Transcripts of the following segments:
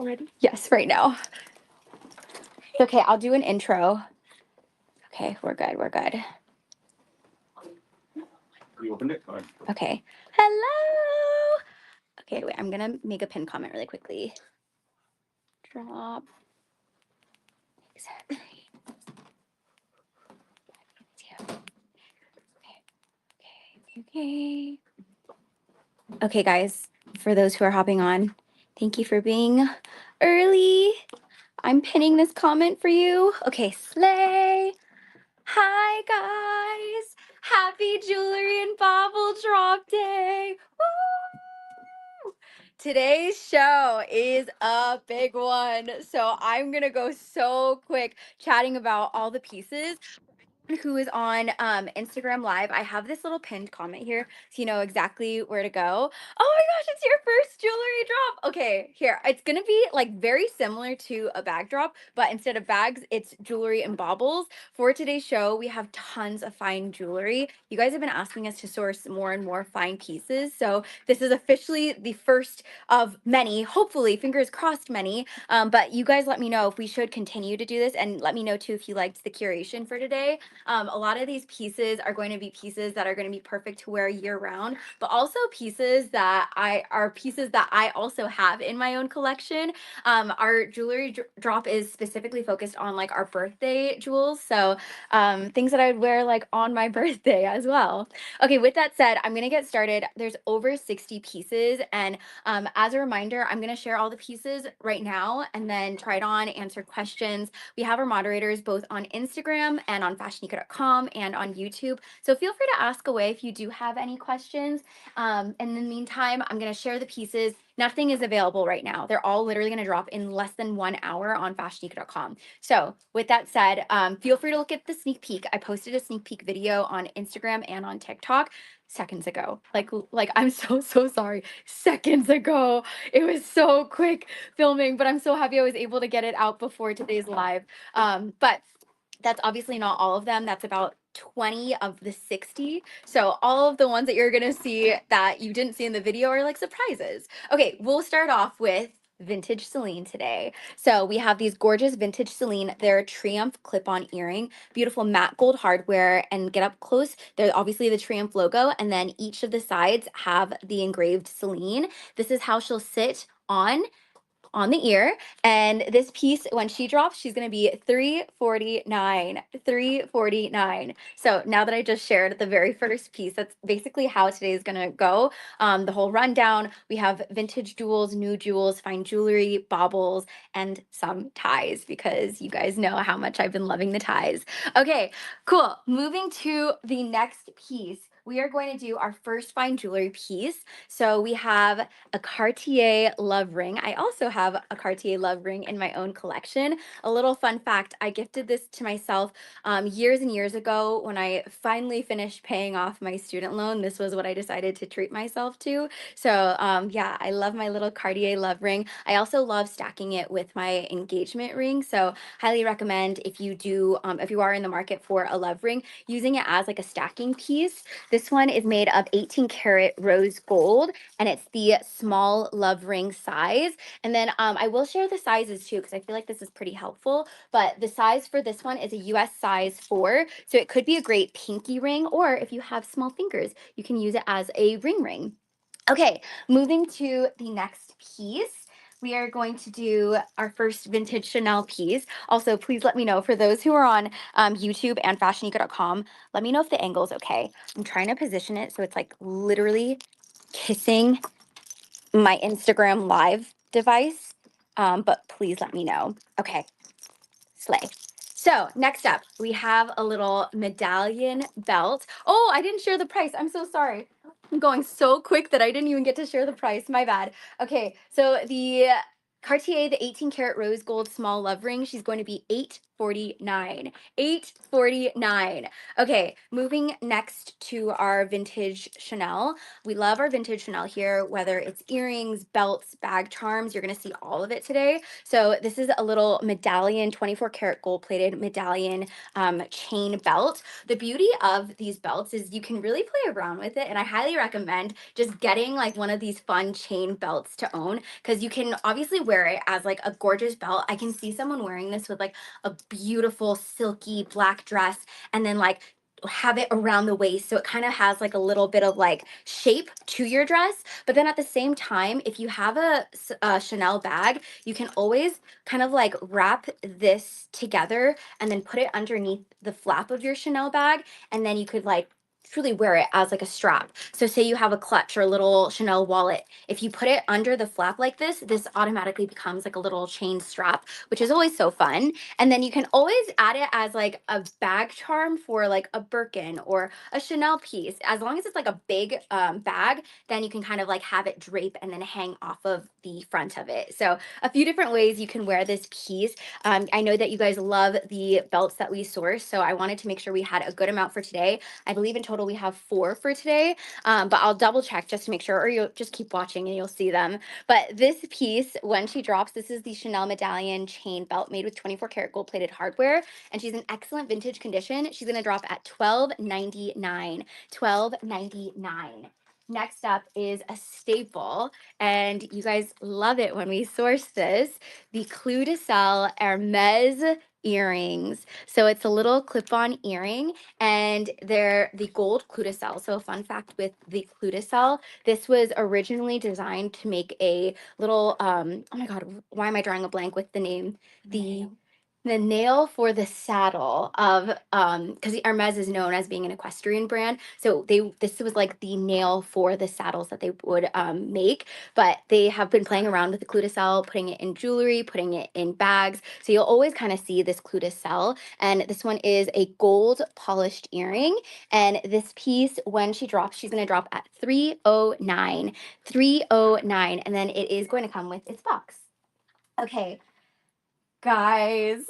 already? Yes, right now. It's okay, I'll do an intro. Okay, we're good, we're good. You opened it? Okay. Hello! Okay, wait, I'm gonna make a pin comment really quickly. Drop. Exactly. Okay. Okay, guys, for those who are hopping on, thank you for being early. I'm pinning this comment for you. Okay, slay. Hi, guys. Happy Jewelry and Bauble Drop Day. Woo! Today's show is a big one. So I'm going to go so quick chatting about all the pieces. Who is on Instagram Live. I have this little pinned comment here so you know exactly where to go. Oh my gosh, it's your first jewelry drop. Okay, here. It's gonna be like very similar to a bag drop, but instead of bags, it's jewelry and baubles. For today's show, we have tons of fine jewelry. You guys have been asking us to source more and more fine pieces. So this is officially the first of many, hopefully, fingers crossed, many. But you guys let me know if we should continue to do this, and let me know too if you liked the curation for today. A lot of these pieces are going to be pieces that are going to be perfect to wear year round, but also pieces that I also have in my own collection. Our jewelry drop is specifically focused on like our birthday jewels. So things that I would wear like on my birthday as well. Okay, with that said, I'm going to get started. There's over 60 pieces. And as a reminder, I'm going to share all the pieces right now and then try it on, answer questions. We have our moderators both on Instagram and on FashionNica.com and on YouTube. So feel free to ask away if you do have any questions. In the meantime, I'm going to share the pieces. Nothing is available right now. They're all literally going to drop in less than 1 hour on FashionNica.com. So with that said, feel free to look at the sneak peek. I posted a sneak peek video on Instagram and on TikTok seconds ago. Like I'm so sorry. Seconds ago. It was so quick filming, but I'm so happy I was able to get it out before today's live. But that's obviously not all of them. That's about 20 of the 60. So all of the ones that you're gonna see that you didn't see in the video are like surprises. Okay, we'll start off with vintage Celine today. So we have these gorgeous vintage Celine. They're a Triumph clip-on earring, beautiful matte gold hardware, and get up close. There's obviously the Triumph logo, and then each of the sides have the engraved Celine. This is how she'll sit on the ear. And this piece, when she drops, she's going to be $349. $349. So now that I just shared the very first piece, that's basically how today is going to go. The whole rundown. We have vintage jewels, new jewels, fine jewelry, baubles, and some ties, because you guys know how much I've been loving the ties. Okay, cool. Moving to the next piece. We are going to do our first fine jewelry piece. So we have a Cartier love ring. I also have a Cartier love ring in my own collection. A little fun fact, I gifted this to myself years and years ago when I finally finished paying off my student loan. This was what I decided to treat myself to. So yeah, I love my little Cartier love ring. I also love stacking it with my engagement ring. So highly recommend if you do, if you are in the market for a love ring, using it as like a stacking piece. This one is made of 18 karat rose gold, and it's the small love ring size. And then I will share the sizes too, because I feel like this is pretty helpful. But the size for this one is a US size 4. So it could be a great pinky ring, or if you have small fingers, you can use it as a ring. Okay, moving to the next piece. We are going to do our first vintage Chanel piece. Also, please let me know, for those who are on YouTube and FashionNica.com, let me know if the angle is okay. I'm trying to position it so it's like literally kissing my Instagram live device, but please let me know. Okay, slay. So next up, we have a little medallion belt. Oh, I didn't share the price. I'm so sorry. I'm going so quick that I didn't even get to share the price. My bad. Okay, so the Cartier, the 18 karat rose gold small love ring, she's going to be $849. $849. Okay, moving next to our vintage Chanel. We love our vintage Chanel here, whether it's earrings, belts, bag charms, you're gonna see all of it today. So this is a little medallion, 24 karat gold plated medallion chain belt. The beauty of these belts is you can really play around with it, and I highly recommend just getting like one of these fun chain belts to own, because you can obviously wear it as like a gorgeous belt. I can see someone wearing this with like a beautiful silky black dress and then like have it around the waist, so it kind of has like a little bit of like shape to your dress. But then at the same time, if you have a Chanel bag, you can always kind of like wrap this together and then put it underneath the flap of your Chanel bag, and then you could like truly wear it as like a strap. So say you have a clutch or a little Chanel wallet, if you put it under the flap like this automatically becomes like a little chain strap, which is always so fun. And then you can always add it as like a bag charm for like a Birkin or a Chanel piece. As long as it's like a big bag, then you can kind of like have it drape and then hang off of the front of it. So a few different ways you can wear this piece. I know that you guys love the belts that we source, so I wanted to make sure we had a good amount for today. I believe in total we have 4 for today, but I'll double check just to make sure, or you'll just keep watching and you'll see them. But this piece, when she drops, this is the Chanel medallion chain belt made with 24 karat gold plated hardware, and she's in excellent vintage condition. She's gonna drop at $12.99. $12.99. Next up is a staple, and you guys love it when we source this, the Clou de Sel Hermes earrings. So it's a little clip-on earring, and they're the gold Clou de Sel. So a fun fact with the Clou de Sel, this was originally designed to make a little oh my god, why am I drawing a blank with the name? The nail for the saddle of because Hermes is known as being an equestrian brand, so this was like the nail for the saddles that they would make. But they have been playing around with the Clou de Sel, putting it in jewelry, putting it in bags, so you'll always kind of see this Clou de Sel. And this one is a gold polished earring, and this piece, when she drops, she's going to drop at 309. 309, and then it is going to come with its box. Okay, guys,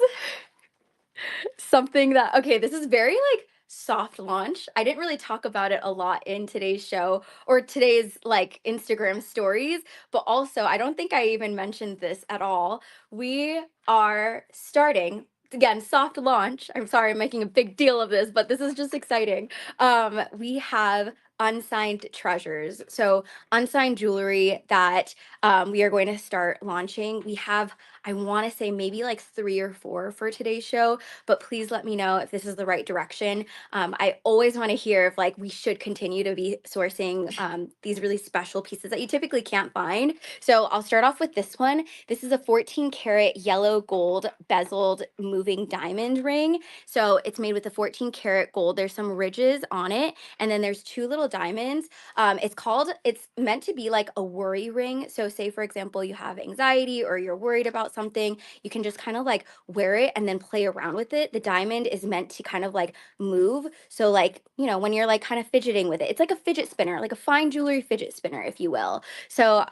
something that, okay, this is very like soft launch. I didn't really talk about it a lot in today's show or today's like Instagram stories, but also I don't think I even mentioned this at all. We are starting, again, soft launch. I'm sorry I'm making a big deal of this, but this is just exciting. We have unsigned treasures. So unsigned jewelry that we are going to start launching. We have, I want to say maybe like 3 or 4 for today's show, but please let me know if this is the right direction. I always want to hear if like we should continue to be sourcing these really special pieces that you typically can't find. So I'll start off with this one. This is a 14 karat yellow gold bezeled moving diamond ring. So it's made with the 14 karat gold. There's some ridges on it, and then there's 2 little diamonds. It's meant to be like a worry ring. So say for example, you have anxiety or you're worried about something, you can just kind of like wear it and then play around with it. The diamond is meant to kind of like move. So like, you know, when you're like kind of fidgeting with it, it's like a fidget spinner, like a fine jewelry fidget spinner, if you will. So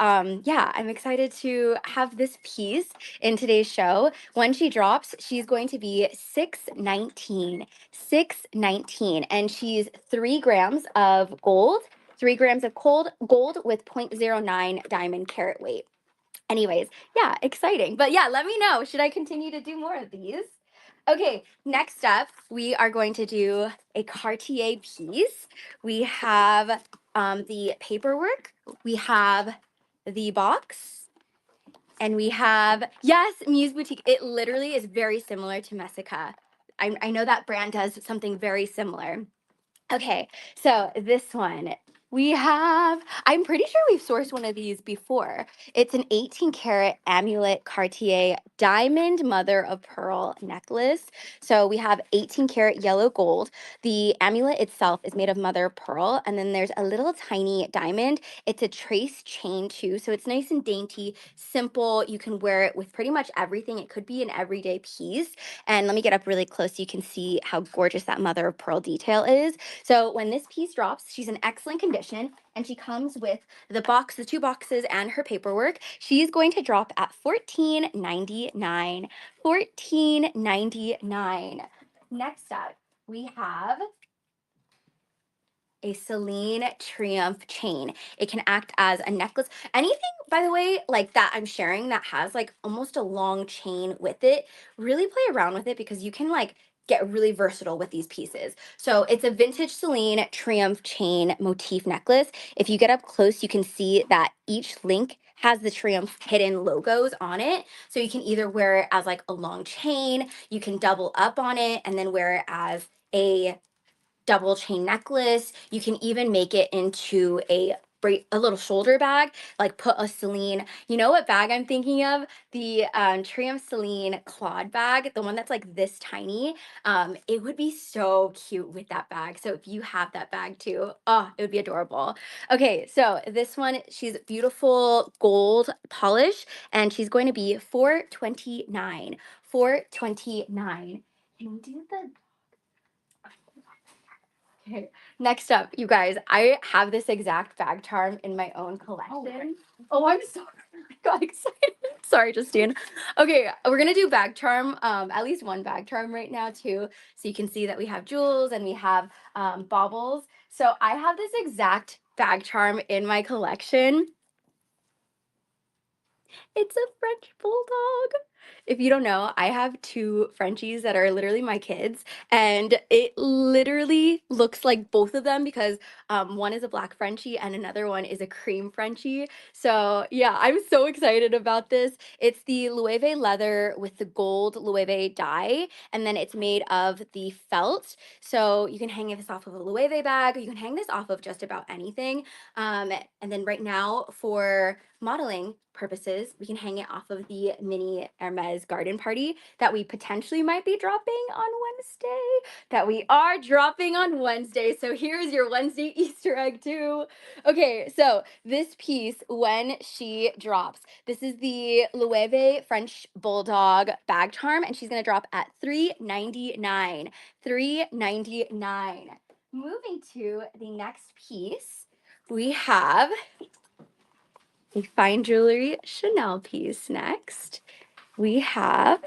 yeah, I'm excited to have this piece in today's show. When she drops, she's going to be 619. 619, and she's 3 grams of gold, 3 grams of gold with 0.09 diamond carat weight. Anyways, yeah, exciting. But yeah, let me know. Should I continue to do more of these? Okay, next up, we are going to do a Cartier piece. We have the paperwork, we have the box, and we have, yes, Muse Boutique. It literally is very similar to Messica. I know that brand does something very similar. Okay, so this one we have, I'm pretty sure we've sourced one of these before. It's an 18 karat amulet Cartier diamond mother of pearl necklace. So we have 18 karat yellow gold. The amulet itself is made of mother of pearl, and then there's a little tiny diamond. It's a trace chain too, so it's nice and dainty, simple. You can wear it with pretty much everything. It could be an everyday piece. And let me get up really close so you can see how gorgeous that mother of pearl detail is. So when this piece drops, she's in excellent condition. condition, and she comes with the 2 boxes and her paperwork. She's going to drop at $14.99. $14.99. Next up, we have a Celine Triumph chain. It can act as a necklace. Anything, by the way, like that I'm sharing that has like almost a long chain with it, really play around with it because you can like get really versatile with these pieces. So it's a vintage Celine Triumph chain motif necklace. If you get up close, you can see that each link has the Triumph hidden logos on it. So you can either wear it as like a long chain, you can double up on it and then wear it as a double chain necklace. You can even make it into a little shoulder bag, like put a Celine. You know what bag I'm thinking of? The Triumph Celine Claude bag, the one that's like this tiny. It would be so cute with that bag. So if you have that bag too, oh, it would be adorable. Okay, so this one, she's beautiful gold polish, and she's going to be $429. $429. Can we do the Okay. Next up, you guys, I have this exact bag charm in my own collection. Oh, I'm sorry. I got excited. Sorry, Justine. Okay, we're gonna do bag charm, at least one bag charm right now too. So you can see that we have jewels and we have baubles. So I have this exact bag charm in my collection. It's a French bulldog. If you don't know, I have 2 Frenchies that are literally my kids, and it literally looks like both of them because one is a black Frenchie and another one is a cream Frenchie. So yeah, I'm so excited about this. It's the Loewe leather with the gold Loewe dye, and then it's made of the felt. So you can hang this off of a Loewe bag, or you can hang this off of just about anything. And then right now for modeling purposes, we can hang it off of the mini Hermes garden party that we potentially might be dropping on Wednesday. That we are dropping on Wednesday. So here's your Wednesday Easter egg too. Okay, so this piece, when she drops, this is the Loewe French Bulldog bag charm, and she's gonna drop at $399. $399. Moving to the next piece, we have a fine jewelry Chanel piece next. We have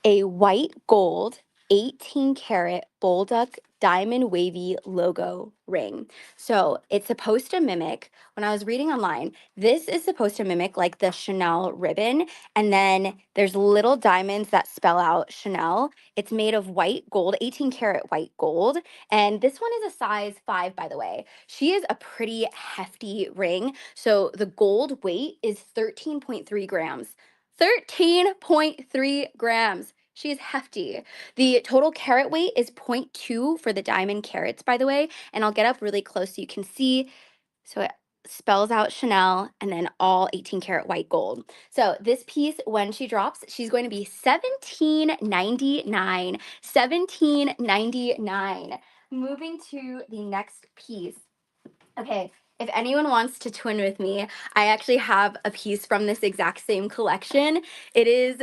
a white gold 18 karat bulldog diamond wavy logo ring. So it's supposed to mimic, when I was reading online, this is supposed to mimic like the Chanel ribbon. And then there's little diamonds that spell out Chanel. It's made of white gold, 18 karat white gold. And this one is a size 5, by the way. She is a pretty hefty ring. So the gold weight is 13.3 grams. 13.3 grams. She is hefty. The total carat weight is 0.2 for the diamond carats, by the way. And I'll get up really close so you can see. So it spells out Chanel and then all 18 karat white gold. So this piece, when she drops, she's going to be $17.99. $17.99. Moving to the next piece. Okay, if anyone wants to twin with me, I actually have a piece from this exact same collection. It is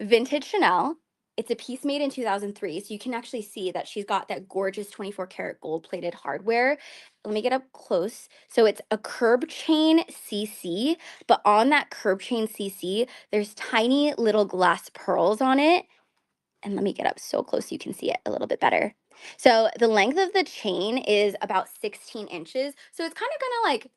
vintage Chanel. It's a piece made in 2003, so you can actually see that she's got that gorgeous 24 karat gold plated hardware. Let me get up close. So it's a curb chain CC, but on that curb chain CC, there's tiny little glass pearls on it. And let me get up so close so you can see it a little bit better. So the length of the chain is about 16 inches. So it's kind of gonna like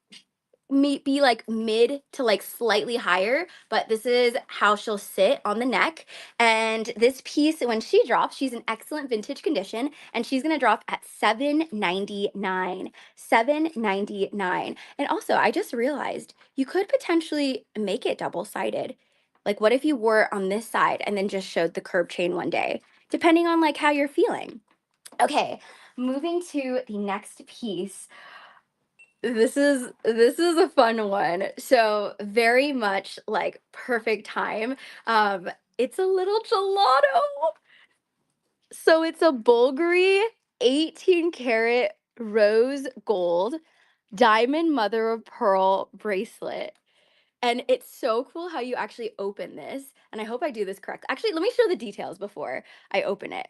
be like mid to like slightly higher, but this is how she'll sit on the neck. And this piece, when she drops, she's in excellent vintage condition, and she's gonna drop at $799. $799. And also, I just realized you could potentially make it double-sided. Like, what if you wore it on this side and then just showed the curb chain one day, depending on like how you're feeling. Okay, moving to the next piece. This is a fun one. So very much like perfect time. It's a little gelato. So it's a Bvlgari 18 karat rose gold diamond mother of pearl bracelet. And it's so cool how you actually open this. And I hope I do this correct. Actually, let me show the details before I open it.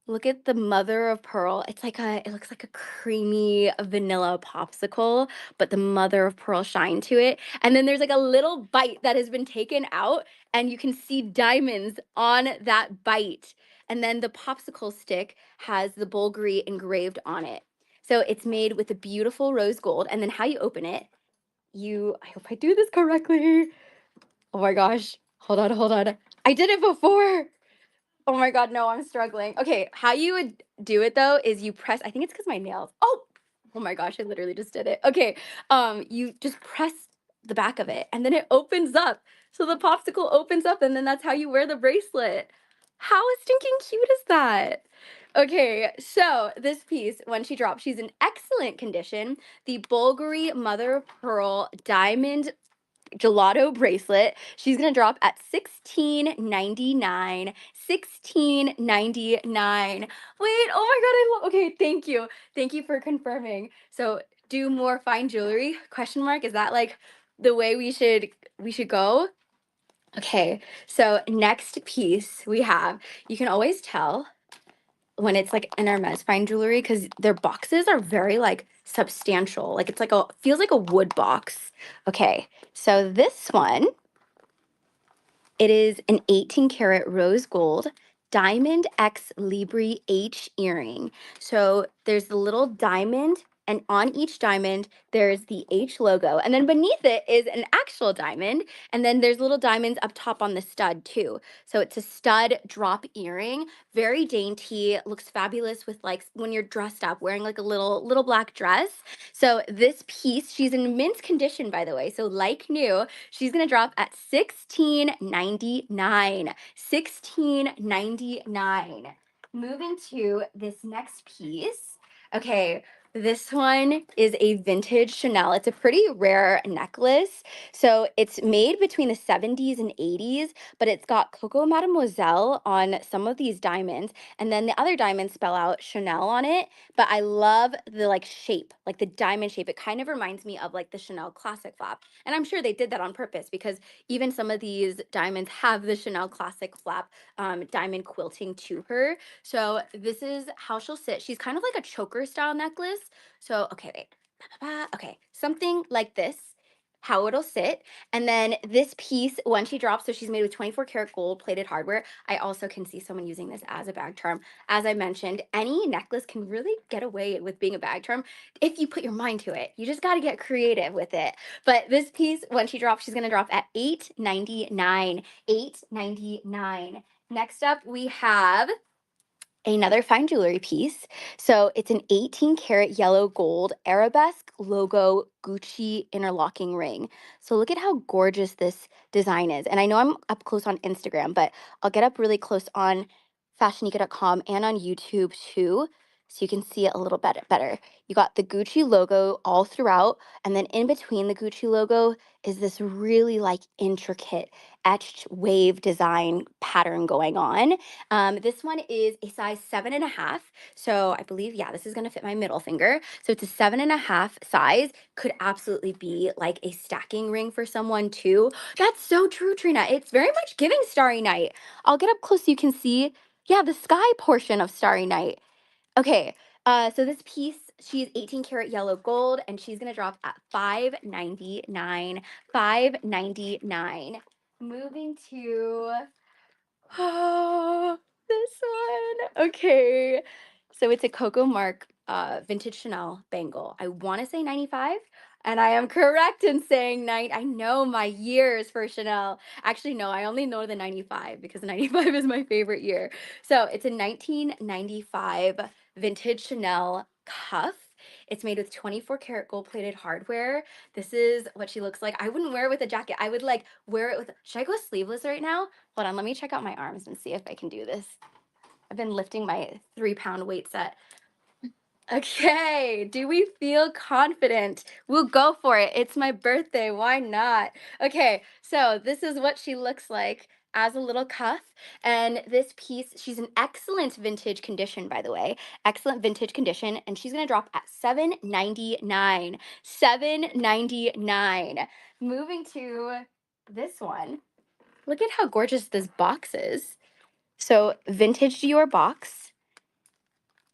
Look at the mother of pearl. It looks like a creamy vanilla popsicle, but the mother of pearl shine to it. And then there's like a little bite that has been taken out, and you can see diamonds on that bite. And then the popsicle stick has the Bvlgari engraved on it. So it's made with a beautiful rose gold. And then how you open it, I hope I do this correctly. Oh my gosh. Hold on, hold on. I did it before. Oh my God, no, I'm struggling. Okay, how you would do it though is you press, I think it's because my nails. Oh my gosh, I literally just did it. Okay, you just press the back of it and then it opens up. So the popsicle opens up and then that's how you wear the bracelet. How stinking cute is that? Okay, so this piece, when she drops, she's in excellent condition. The Bulgari Mother of Pearl Diamond gelato bracelet. She's gonna drop at $16.99. $16.99. Wait, oh my God, I love. Okay, thank you. Thank you for confirming. So, do more fine jewelry? Question mark. Is that like the way we should go? Okay. So next piece we have. You can always tell when it's like an Hermes fine jewelry because their boxes are very like substantial. Like it's like feels like a wood box. Okay, so this one, it is an 18 karat rose gold diamond X Libri H earring. So there's the little diamond, and on each diamond, there's the H logo. And then beneath it is an actual diamond. And then there's little diamonds up top on the stud, too. So it's a stud drop earring, very dainty, looks fabulous with like when you're dressed up, wearing like a little black dress. So this piece, she's in mint condition, by the way. So like new, she's gonna drop at $16.99. $16.99. Moving to this next piece. Okay, this one is a vintage Chanel. It's a pretty rare necklace. So it's made between the 70s and 80s, but it's got Coco Mademoiselle on some of these diamonds. And then the other diamonds spell out Chanel on it. But I love the like shape, like the diamond shape. It kind of reminds me of like the Chanel classic flap. And I'm sure they did that on purpose because even some of these diamonds have the Chanel classic flap diamond quilting to her. So this is how she'll sit. She's kind of like a choker style necklace. So, okay, wait. Okay, something like this, how it'll sit. And then this piece, when she drops, so she's made with 24 karat gold plated hardware. I also can see someone using this as a bag charm. As I mentioned, any necklace can really get away with being a bag charm if you put your mind to it. You just got to get creative with it. But this piece, when she drops, she's going to drop at $8.99. $8.99. Next up, we have another fine jewelry piece. So it's an 18 karat yellow gold arabesque logo Gucci interlocking ring. So look at how gorgeous this design is. And I know I'm up close on Instagram, but I'll get up really close on fashionica.com and on YouTube too. So you can see it a little bit better. You got the Gucci logo all throughout, and then in between the Gucci logo is this really like intricate etched wave design pattern going on. This one is a size 7.5. So I believe, yeah, this is going to fit my middle finger. So it's a 7.5 size. Could absolutely be like a stacking ring for someone too. That's so true, Trina. It's very much giving Starry Night. I'll get up close so you can see, yeah, the sky portion of Starry Night. Okay, so this piece, she's 18 karat yellow gold, and she's gonna drop at $5.99. $5.99. Moving to oh, this one. Okay. So it's a Coco Mark vintage Chanel bangle. I want to say 95, and I am correct in saying nine. I know my years for Chanel. Actually, no, I only know the 95 because 95 is my favorite year. So it's a 1995 vintage Chanel cuff. It's made with 24 karat gold plated hardware. This is what she looks like. I wouldn't wear it with a jacket. I would like wear it with, should I go sleeveless right now? Hold on, let me check out my arms and see if I can do this. I've been lifting my 3 pound weight set. Okay, do we feel confident? We'll go for it. It's my birthday. Why not? Okay, so this is what she looks like as a little cuff. And this piece, she's in excellent vintage condition, by the way. Excellent vintage condition. And she's going to drop at $7.99. $7.99. Moving to this one. Look at how gorgeous this box is. So, vintage Dior box.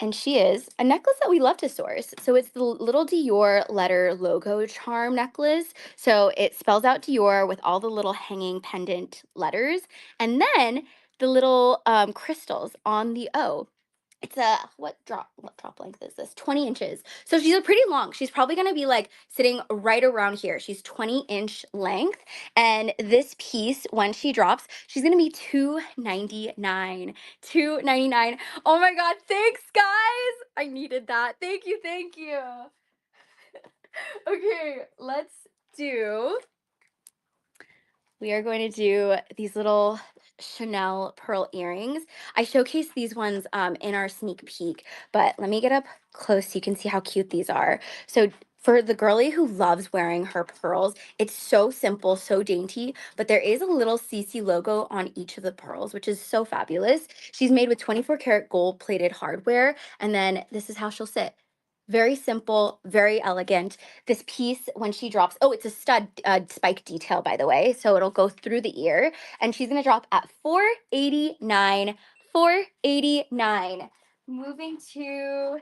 And she is a necklace that we love to source. So it's the little Dior letter logo charm necklace. So it spells out Dior with all the little hanging pendant letters, and then the little crystals on the O. It's a what drop length is this? 20 inches. So she's a pretty long. She's probably gonna be like sitting right around here. She's 20-inch length. And this piece, when she drops, she's gonna be $299. $299. Oh my god, thanks guys. I needed that. Thank you, thank you. Okay, we are going to do these little Chanel pearl earrings. I showcased these ones in our sneak peek, but let me get up close so you can see how cute these are. So for the girly who loves wearing her pearls, it's so simple, so dainty, but there is a little CC logo on each of the pearls, which is so fabulous. She's made with 24 karat gold plated hardware, and then this is how she'll sit. Very simple, very elegant. This piece, when she drops, oh, it's a stud spike detail, by the way, so it'll go through the ear, and she's gonna drop at $489. $489. Moving to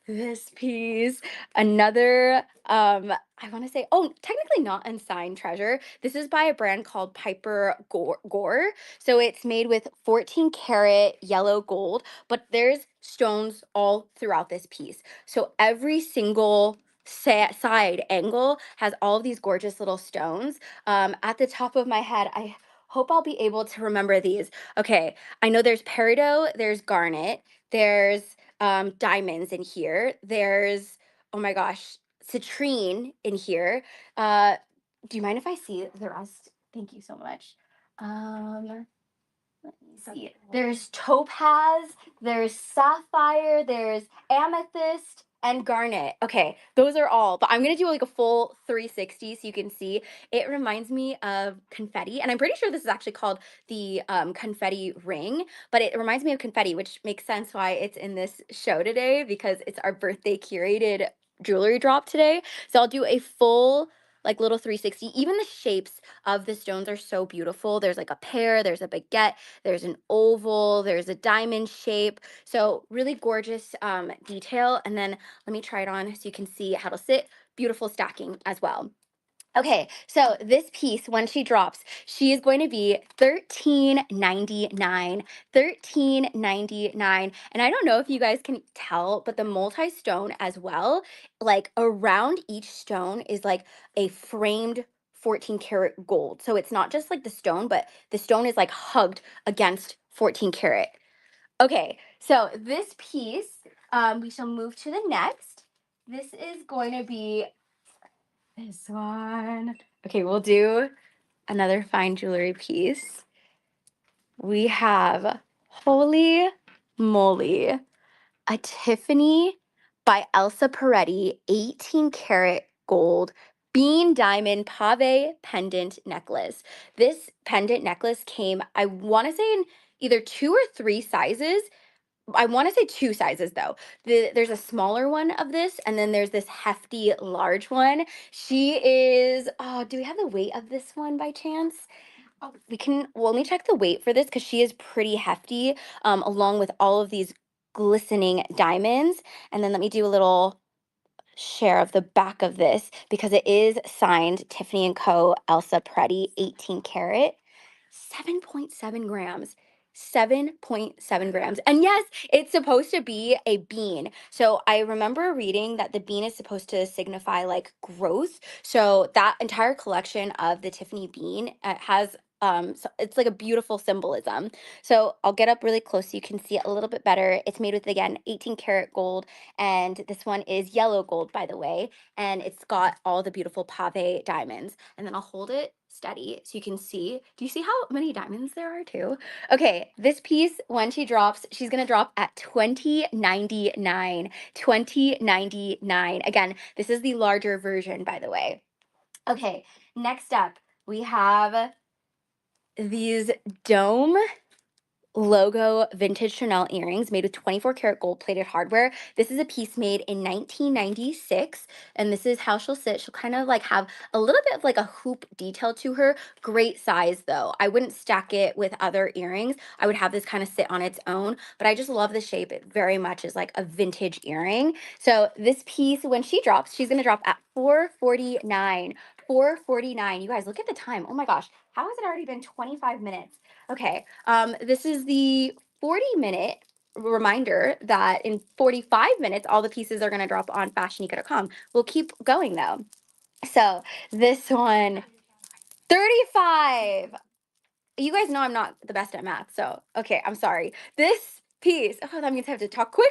this piece, another I want to say, oh, technically not unsigned treasure. This is by a brand called Piper Gore. So it's made with 14 karat yellow gold, but there's stones all throughout this piece. So every single side angle has all of these gorgeous little stones. At the top of my head, I hope I'll be able to remember these. Okay, I know there's peridot, there's garnet, there's diamonds in here. There's, oh my gosh, citrine in here. Uh, do you mind if I see the rest? Thank you so much. Let me see. There's topaz, there's sapphire, there's amethyst, and garnet. Okay, those are all, but I'm gonna do like a full 360 so you can see. It reminds me of confetti, and I'm pretty sure this is actually called the confetti ring, but it reminds me of confetti, which makes sense why it's in this show today because it's our birthday curated jewelry drop today. So I'll do a full like little 360. Even the shapes of the stones are so beautiful. There's like a pear, there's a baguette, there's an oval, there's a diamond shape. So really gorgeous detail. And then let me try it on so you can see how to sit. Beautiful stacking as well. Okay, so this piece, when she drops, she is going to be $13.99. $13.99. And I don't know if you guys can tell, but the multi-stone as well, like around each stone is like a framed 14 karat gold. So it's not just like the stone, but the stone is like hugged against 14 karat. Okay, so this piece, we shall move to the next. This is going to be this one. Okay, we'll do another fine jewelry piece. We have, holy moly, a Tiffany by Elsa Peretti 18 karat gold bean diamond pave pendant necklace. This pendant necklace came, I want to say, in either 2 or 3 sizes. I want to say 2 sizes though. There's a smaller one of this, and then there's this hefty large one. She is, oh, do we have the weight of this one by chance? Oh, well, let me check the weight for this because she is pretty hefty, along with all of these glistening diamonds. And then let me do a little share of the back of this because it is signed Tiffany & Co. Elsa Peretti 18 karat, 7.7 grams. 7.7 grams. And yes, it's supposed to be a bean. So I remember reading that the bean is supposed to signify like growth. So that entire collection of the Tiffany bean has so it's like a beautiful symbolism. So I'll get up really close so you can see it a little bit better. It's made with, again, 18 karat gold, and this one is yellow gold, by the way, and it's got all the beautiful pave diamonds. And then I'll hold it steady so you can see. Do you see how many diamonds there are too? Okay, this piece, when she drops, she's gonna drop at $20.99. $20.99. Again, this is the larger version, by the way. Okay, next up, we have these dome logo vintage Chanel earrings made with 24 karat gold plated hardware. This is a piece made in 1996, and this is how she'll sit. She'll kind of like have a little bit of like a hoop detail to her. Great size though. I wouldn't stack it with other earrings. I would have this kind of sit on its own, but I just love the shape. It very much is like a vintage earring. So this piece, when she drops, she's gonna drop at $449. $449. You guys, look at the time. Oh my gosh, how has it already been 25 minutes? Okay, this is the 40-minute reminder that in 45 minutes, all the pieces are going to drop on FashionNica.com. We'll keep going though. So this one, 35. You guys know I'm not the best at math, so okay, I'm sorry. This piece, oh, that means I have to talk quicker.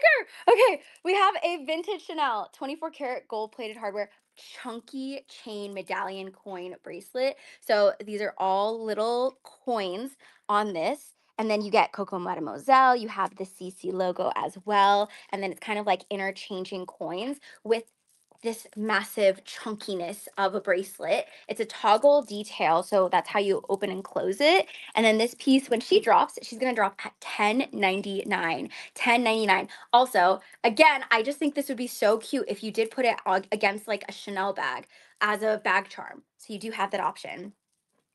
Okay, we have a vintage Chanel 24 karat gold plated hardware chunky chain medallion coin bracelet. So these are all little coins on this. And then you get Coco Mademoiselle, you have the CC logo as well. And then it's kind of like interchanging coins with this massive chunkiness of a bracelet. It's a toggle detail, so that's how you open and close it. And then this piece, when she drops, she's gonna drop at $10.99. $10.99. Also, again, I just think this would be so cute if you did put it against like a Chanel bag as a bag charm. So you do have that option.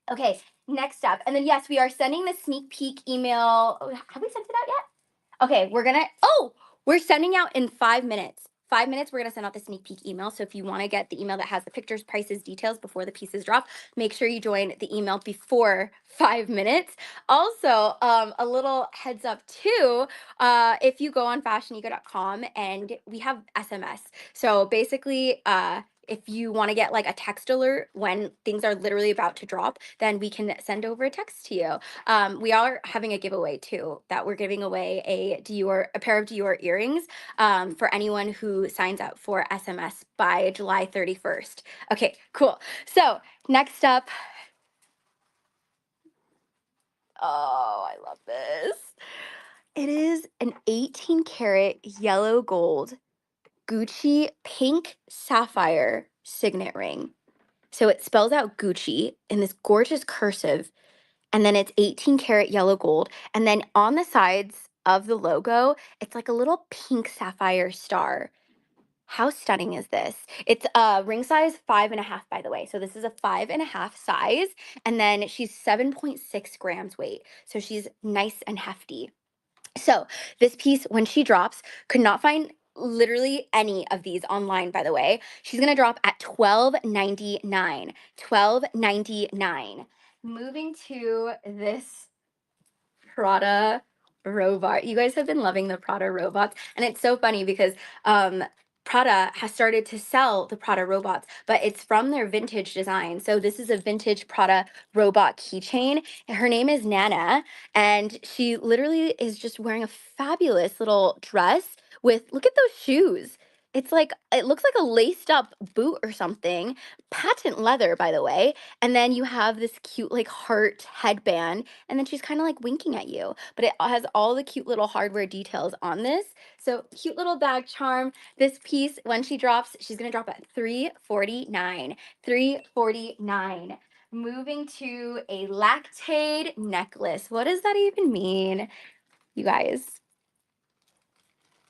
Okay, next up. And then yes, we are sending the sneak peek email. Oh, have we sent it out yet? Okay, we're sending out in 5 minutes. 5 minutes, we're gonna send out the sneak peek email. So if you wanna get the email that has the pictures, prices, details before the pieces drop, make sure you join the email before 5 minutes. Also, a little heads up too, if you go on fashionica.com and we have SMS. So basically, if you want to get like a text alert when things are literally about to drop, then we can send over a text to you. We are having a giveaway too, that we're giving away a pair of Dior earrings for anyone who signs up for SMS by July 31st. Okay, cool. So next up, oh, I love this. It is an 18 karat yellow gold Gucci pink sapphire signet ring. So it spells out Gucci in this gorgeous cursive, and then it's 18 karat yellow gold. And then on the sides of the logo, it's like a little pink sapphire star. How stunning is this? It's ring size 5.5, by the way. So this is a 5.5 size. And then she's 7.6 grams weight. So she's nice and hefty. So this piece, when she drops, could not find literally any of these online, by the way. She's gonna drop at $12.99. $12.99. Moving to this Prada robot. You guys have been loving the Prada robots, and it's so funny because Prada has started to sell the Prada robots, but it's from their vintage design. So this is a vintage Prada robot keychain. Her name is Nana, and she literally is just wearing a fabulous little dress with, look at those shoes. It's like, it looks like a laced up boot or something. Patent leather, by the way. And then you have this cute like heart headband, and then she's kind of like winking at you, but it has all the cute little hardware details on this. So cute little bag charm. This piece, when she drops, she's gonna drop at $349. $349. Moving to a lactate necklace. What does that even mean, you guys?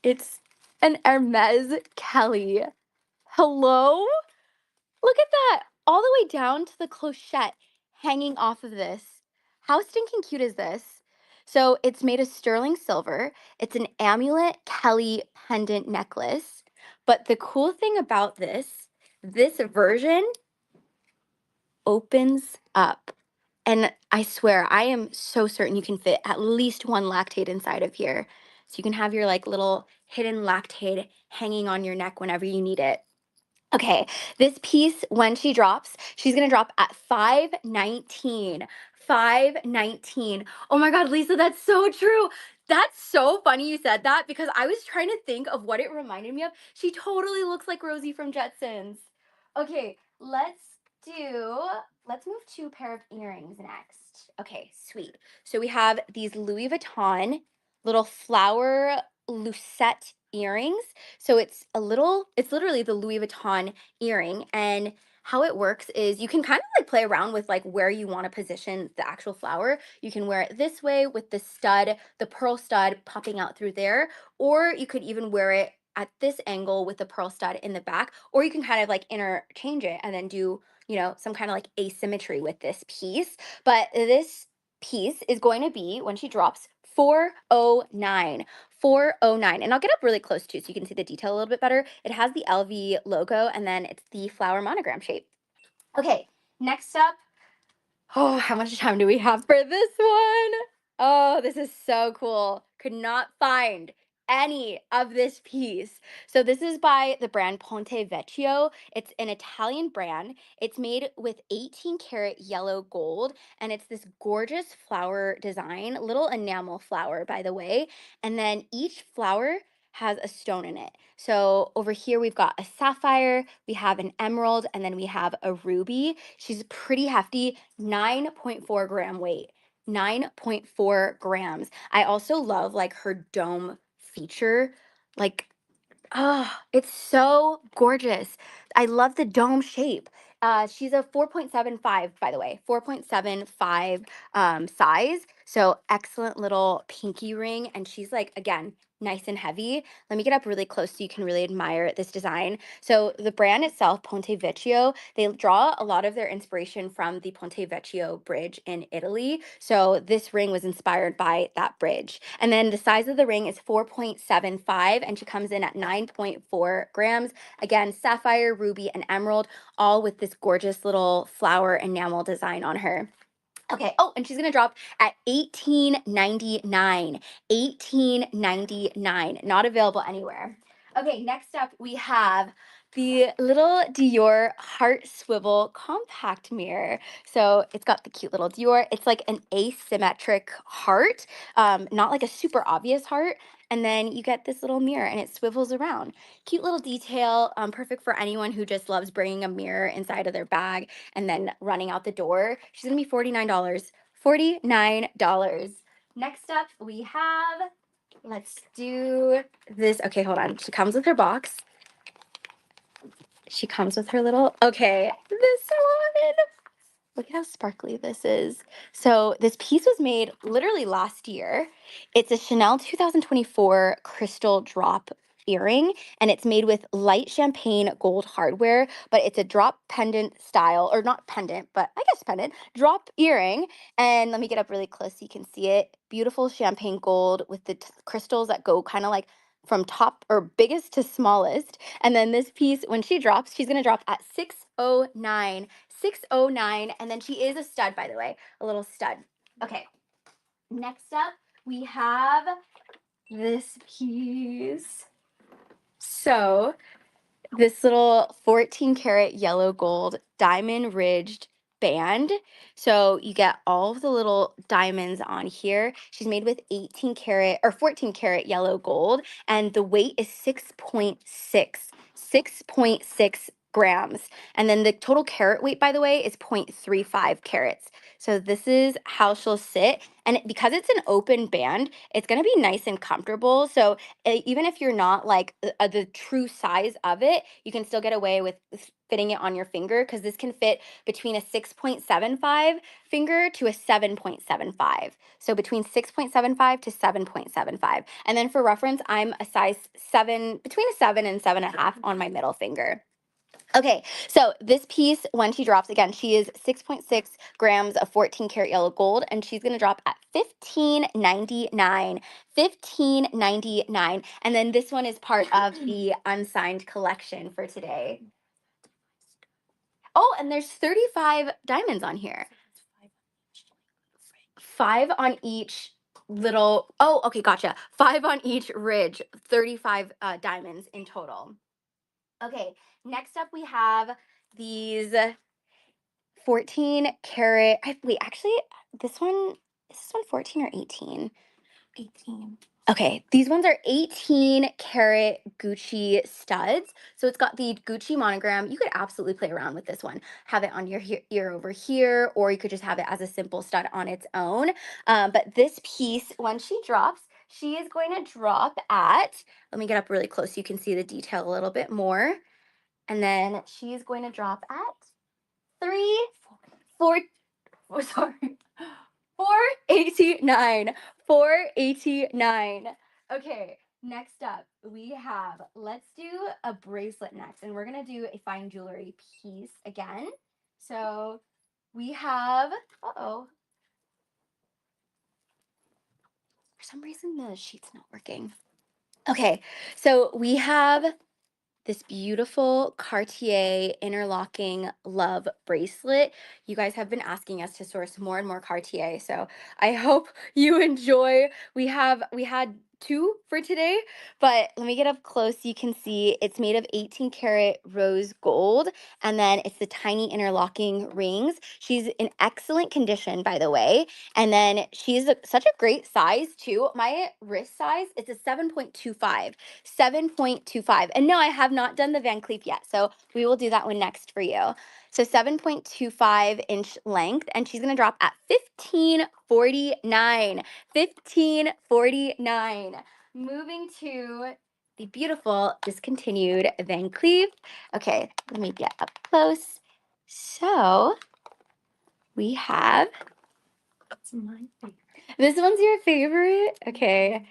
It's an Hermes Kelly. Hello? Look at that. All the way down to the clochette hanging off of this. How stinking cute is this? So it's made of sterling silver. It's an amulet Kelly pendant necklace. But the cool thing about this version opens up. And I swear, I am so certain you can fit at least one lactate inside of here. So you can have your like little hidden lactate hanging on your neck whenever you need it. Okay, this piece, when she drops, she's gonna drop at 519. 519. Oh my God, Lisa, that's so true. That's so funny you said that because I was trying to think of what it reminded me of. She totally looks like Rosie from Jetsons. Okay, let's move to a pair of earrings next. Okay, sweet. So we have these Louis Vuitton little flower lucette earrings. So it's literally the Louis Vuitton earring. And how it works is you can kind of like play around with like where you want to position the actual flower. You can wear it this way with the stud, the pearl stud popping out through there, or you could even wear it at this angle with the pearl stud in the back, or you can kind of like interchange it and then do, some kind of like asymmetry with this piece. But this piece is going to be, when she drops, 409. 409. And I'll get up really close too so you can see the detail a little bit better. It has the LV logo and then it's the flower monogram shape. Okay, next up. Oh, how much time do we have for this one? Oh, this is so cool. Could not find any of this piece. So this is by the brand Ponte Vecchio. It's an Italian brand. It's made with 18 karat yellow gold, and it's this gorgeous flower design, little enamel flower, by the way. And then each flower has a stone in it. So over here we've got a sapphire, we have an emerald, and then we have a ruby. She's pretty hefty, 9.4 gram weight. 9.4 grams. I also love like her dome feature. Like, oh, it's so gorgeous. I love the dome shape. She's a 4.75, by the way, 4.75 size. So excellent little pinky ring. And she's like, again, nice and heavy. Let me get up really close so you can really admire this design. So the brand itself, Ponte Vecchio, they draw a lot of their inspiration from the Ponte Vecchio bridge in Italy. So this ring was inspired by that bridge. And then the size of the ring is 4.75, and she comes in at 9.4 grams. Again, sapphire, ruby, and emerald, all with this gorgeous little flower enamel design on her. Okay. Oh, and she's gonna drop at 18.99. 18.99. Not available anywhere. Okay, next up we have the little Dior heart swivel compact mirror. So it's got the cute little Dior. It's like an asymmetric heart, not like a super obvious heart. And then you get this little mirror and it swivels around. Cute little detail, perfect for anyone who just loves bringing a mirror inside of their bag and then running out the door. She's gonna be $49. $49. Next up, we have, let's do this. Okay, hold on. She comes with her box. She comes with her little, okay, this one. Look at how sparkly this is. So this piece was made literally last year. It's a Chanel 2024 crystal drop earring, and it's made with light champagne gold hardware, but it's a drop pendant style, or not pendant, but I guess pendant, drop earring. And let me get up really close so you can see it. Beautiful champagne gold with the crystals that go kind of like from top or biggest to smallest. And then this piece, when she drops, she's gonna drop at 609. 609. And then she is a stud, by the way, a little stud. Okay. Next up, we have this piece. So this little 14 karat yellow gold diamond ridged band. So you get all of the little diamonds on here. She's made with 18 karat or 14 karat yellow gold, and the weight is 6.6 grams. And then the total carat weight, by the way, is 0.35 carats. So this is how she'll sit. And because it's an open band, it's going to be nice and comfortable. So even if you're not like the true size of it, you can still get away with fitting it on your finger, because this can fit between a 6.75 finger to a 7.75. So between 6.75 to 7.75. And then for reference, I'm a size 7, between a 7 and 7.5 on my middle finger. Okay, so this piece, when she drops, again, she is 6.6 grams of 14 karat yellow gold, and she's going to drop at 15.99. 15.99. And then this one is part of the Unsigned collection for today. Oh, and there's 35 diamonds on here. 5 on each little, oh, okay, gotcha. 5 on each ridge, 35 diamonds in total. Okay, next up we have these 14 karat. Wait, actually, this one, is this one 14 or 18? 18. Okay, these ones are 18 karat Gucci studs. So it's got the Gucci monogram. You could absolutely play around with this one. Have it on your ear over here, or you could just have it as a simple stud on its own. But this piece, when she drops, She is going to drop at, let me get up really close so you can see the detail a little bit more. And then she's going to drop at 3, 4, oh, sorry, 489. 489. Okay, next up we have, let's do a bracelet next, and we're gonna do a fine jewelry piece again. So we have, uh-oh, for some reason the sheet's not working. Okay, so we have this beautiful Cartier interlocking love bracelet. You guys have been asking us to source more and more Cartier, so I hope you enjoy. We had two for today, but let me get up close so you can see it's made of 18 karat rose gold, and then it's the tiny interlocking rings. She's in excellent condition, by the way, and then she's such a great size too. My wrist size, it's a 7.25. 7.25. And no, I have not done the Van Cleef yet. So we will do that one next for you. So 7.25-inch length, and she's going to drop at 1549. 1549. Moving to the beautiful discontinued Van Cleef. Okay, let me get up close. So we have, That's my favorite. this one's your favorite? Okay.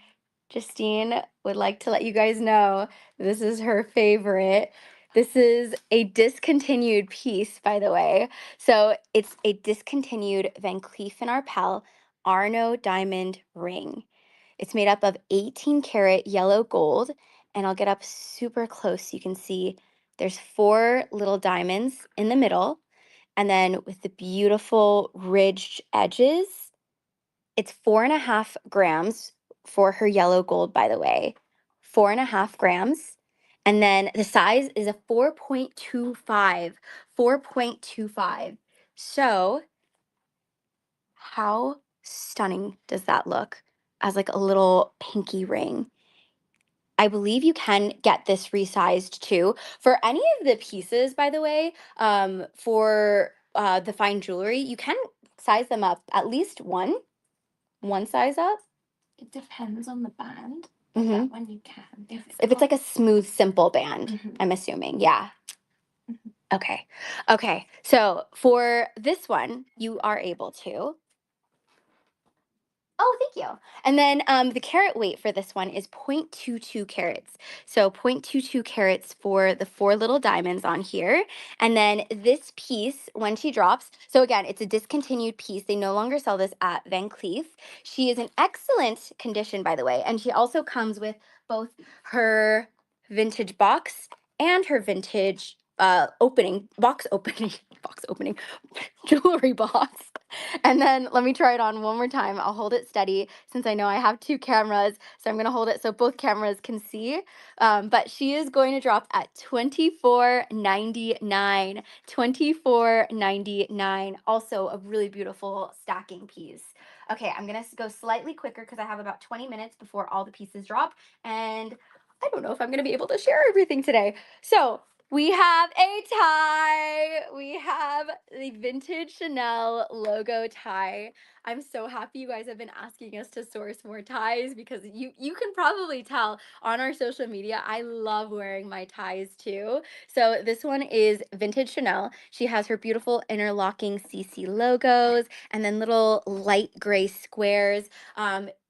Justine would like to let you guys know this is her favorite. This is a discontinued piece, by the way. So it's a discontinued Van Cleef & Arpels Arno diamond ring. It's made up of 18 karat yellow gold, and I'll get up super close so you can see there's 4 little diamonds in the middle, and then with the beautiful ridged edges. It's 4.5 grams for her yellow gold, by the way. 4.5 grams. And then the size is a 4.25. 4.25. So, how stunning does that look as like a little pinky ring? I believe you can get this resized too. For any of the pieces, by the way, for the fine jewelry, you can size them up at least one size up. It depends on the band. Mm-hmm. That one you can. If it's like a smooth, simple band, Mhm. I'm assuming. Yeah. Mhm. Okay. Okay. So for this one, you are able to. Oh, thank you. And then the carat weight for this one is 0.22 carats. So 0.22 carats for the 4 little diamonds on here. And then this piece, when she drops, so again, it's a discontinued piece. They no longer sell this at Van Cleef. She is in excellent condition, by the way. And she also comes with both her vintage box and her vintage box opening, jewelry box. And then let me try it on one more time. I'll hold it steady since I know I have 2 cameras. So I'm going to hold it so both cameras can see. But she is going to drop at $24.99. $24.99. Also a really beautiful stacking piece. Okay, I'm going to go slightly quicker because I have about 20 minutes before all the pieces drop. And I don't know if I'm going to be able to share everything today. So we have a tie. We have the vintage Chanel logo tie. I'm so happy you guys have been asking us to source more ties because you can probably tell on our social media, I love wearing my ties too. So this one is vintage Chanel. She has her beautiful interlocking CC logos and then little light gray squares.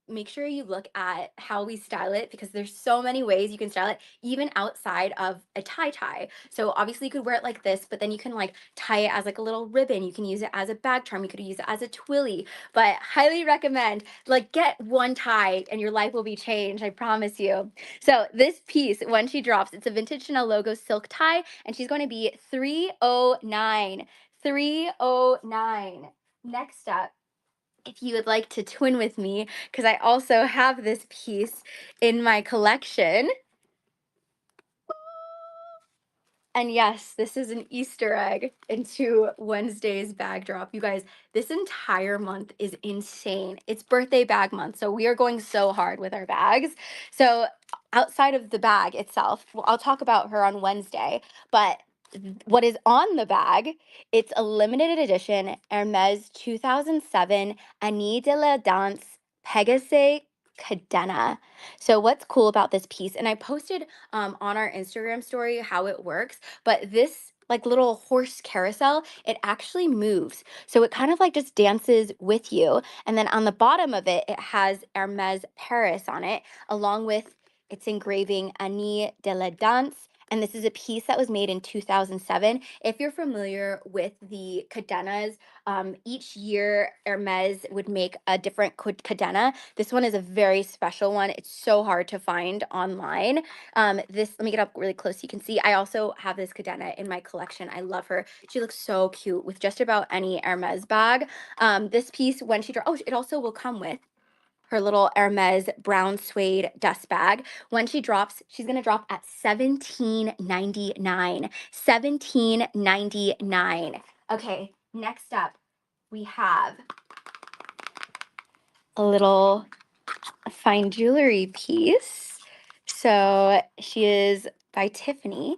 Make sure you look at how we style it because there's so many ways you can style it, even outside of a tie. So obviously you could wear it like this, but then you can like tie it as like a little ribbon. You can use it as a bag charm. You could use it as a twilly, but highly recommend like get one tie and your life will be changed. I promise you. So this piece, when she drops, it's a vintage Chanel logo silk tie and she's going to be 309. 309. Next up, if you would like to twin with me, because I also have this piece in my collection. And yes, this is an Easter egg into Wednesday's bag drop. You guys, this entire month is insane. It's birthday bag month, so we are going so hard with our bags. So outside of the bag itself, well, I'll talk about her on Wednesday, but what is on the bag, it's a limited edition Hermes 2007 Année de la Danse Pegasus cadena. So what's cool about this piece, and I posted on our Instagram story how it works, but this like little horse carousel, it actually moves. So it kind of like just dances with you. And then on the bottom of it, it has Hermes Paris on it, along with its engraving Annie de la Danse. And this is a piece that was made in 2007. If you're familiar with the cadenas, each year Hermes would make a different cadena. This one is a very special one. It's so hard to find online. This, let me get up really close so you can see. I also have this cadena in my collection. I love her. She looks so cute with just about any Hermes bag. This piece, when she, oh, it also will come with her little Hermes brown suede dust bag. When she drops, she's gonna drop at $17.99. $17.99. Okay, next up, we have a little fine jewelry piece. So she is by Tiffany.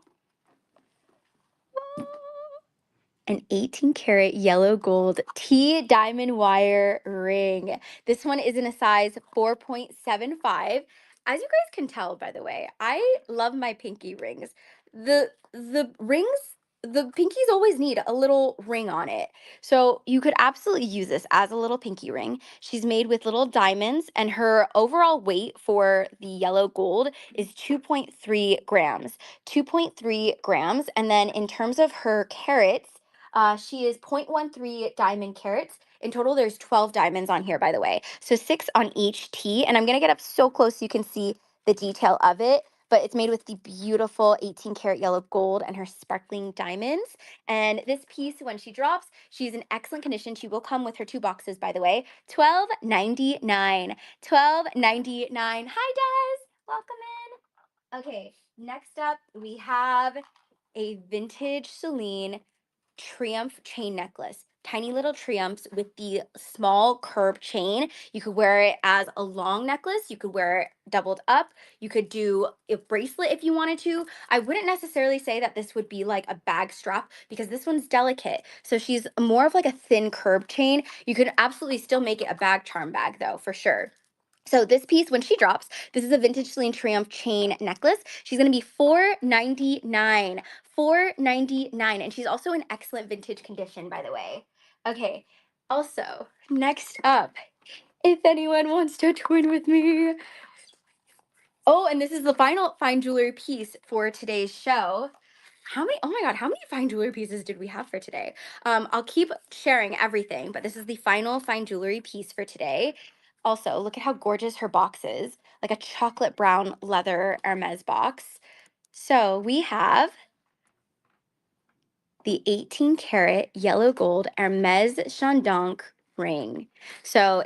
An 18 karat yellow gold T diamond wire ring. This one is in a size 4.75. As you guys can tell, by the way, I love my pinky rings. The rings, the pinkies always need a little ring on it. So you could absolutely use this as a little pinky ring. She's made with little diamonds, and her overall weight for the yellow gold is 2.3 grams. 2.3 grams. And then in terms of her carats, she is 0.13 diamond carats. In total, there's 12 diamonds on here, by the way. So 6 on each T. And I'm going to get up so close so you can see the detail of it. But it's made with the beautiful 18 karat yellow gold and her sparkling diamonds. And this piece, when she drops, she's in excellent condition. She will come with her 2 boxes, by the way. $12.99. $12.99. Hi, Des. Welcome in. Okay, next up, we have a vintage Celine Triumph chain necklace. Tiny little triumphs with the small curb chain. You could wear it as a long necklace. You could wear it doubled up. You could do a bracelet if you wanted to. I wouldn't necessarily say that this would be like a bag strap because this one's delicate. So she's more of like a thin curb chain. You could absolutely still make it a bag charm bag though, for sure. So this piece, when she drops, this is a vintage Celine Triumph chain necklace. She's going to be $4.99. $4.99. And she's also in excellent vintage condition, by the way. Okay. Also, next up, if anyone wants to twin with me. Oh, and this is the final fine jewelry piece for today's show. How many? Oh my God, how many fine jewelry pieces did we have for today? I'll keep sharing everything, but this is the final fine jewelry piece for today. Also, look at how gorgeous her box is, like a chocolate brown leather Hermes box. So we have the 18 karat yellow gold Hermes Chandon ring. So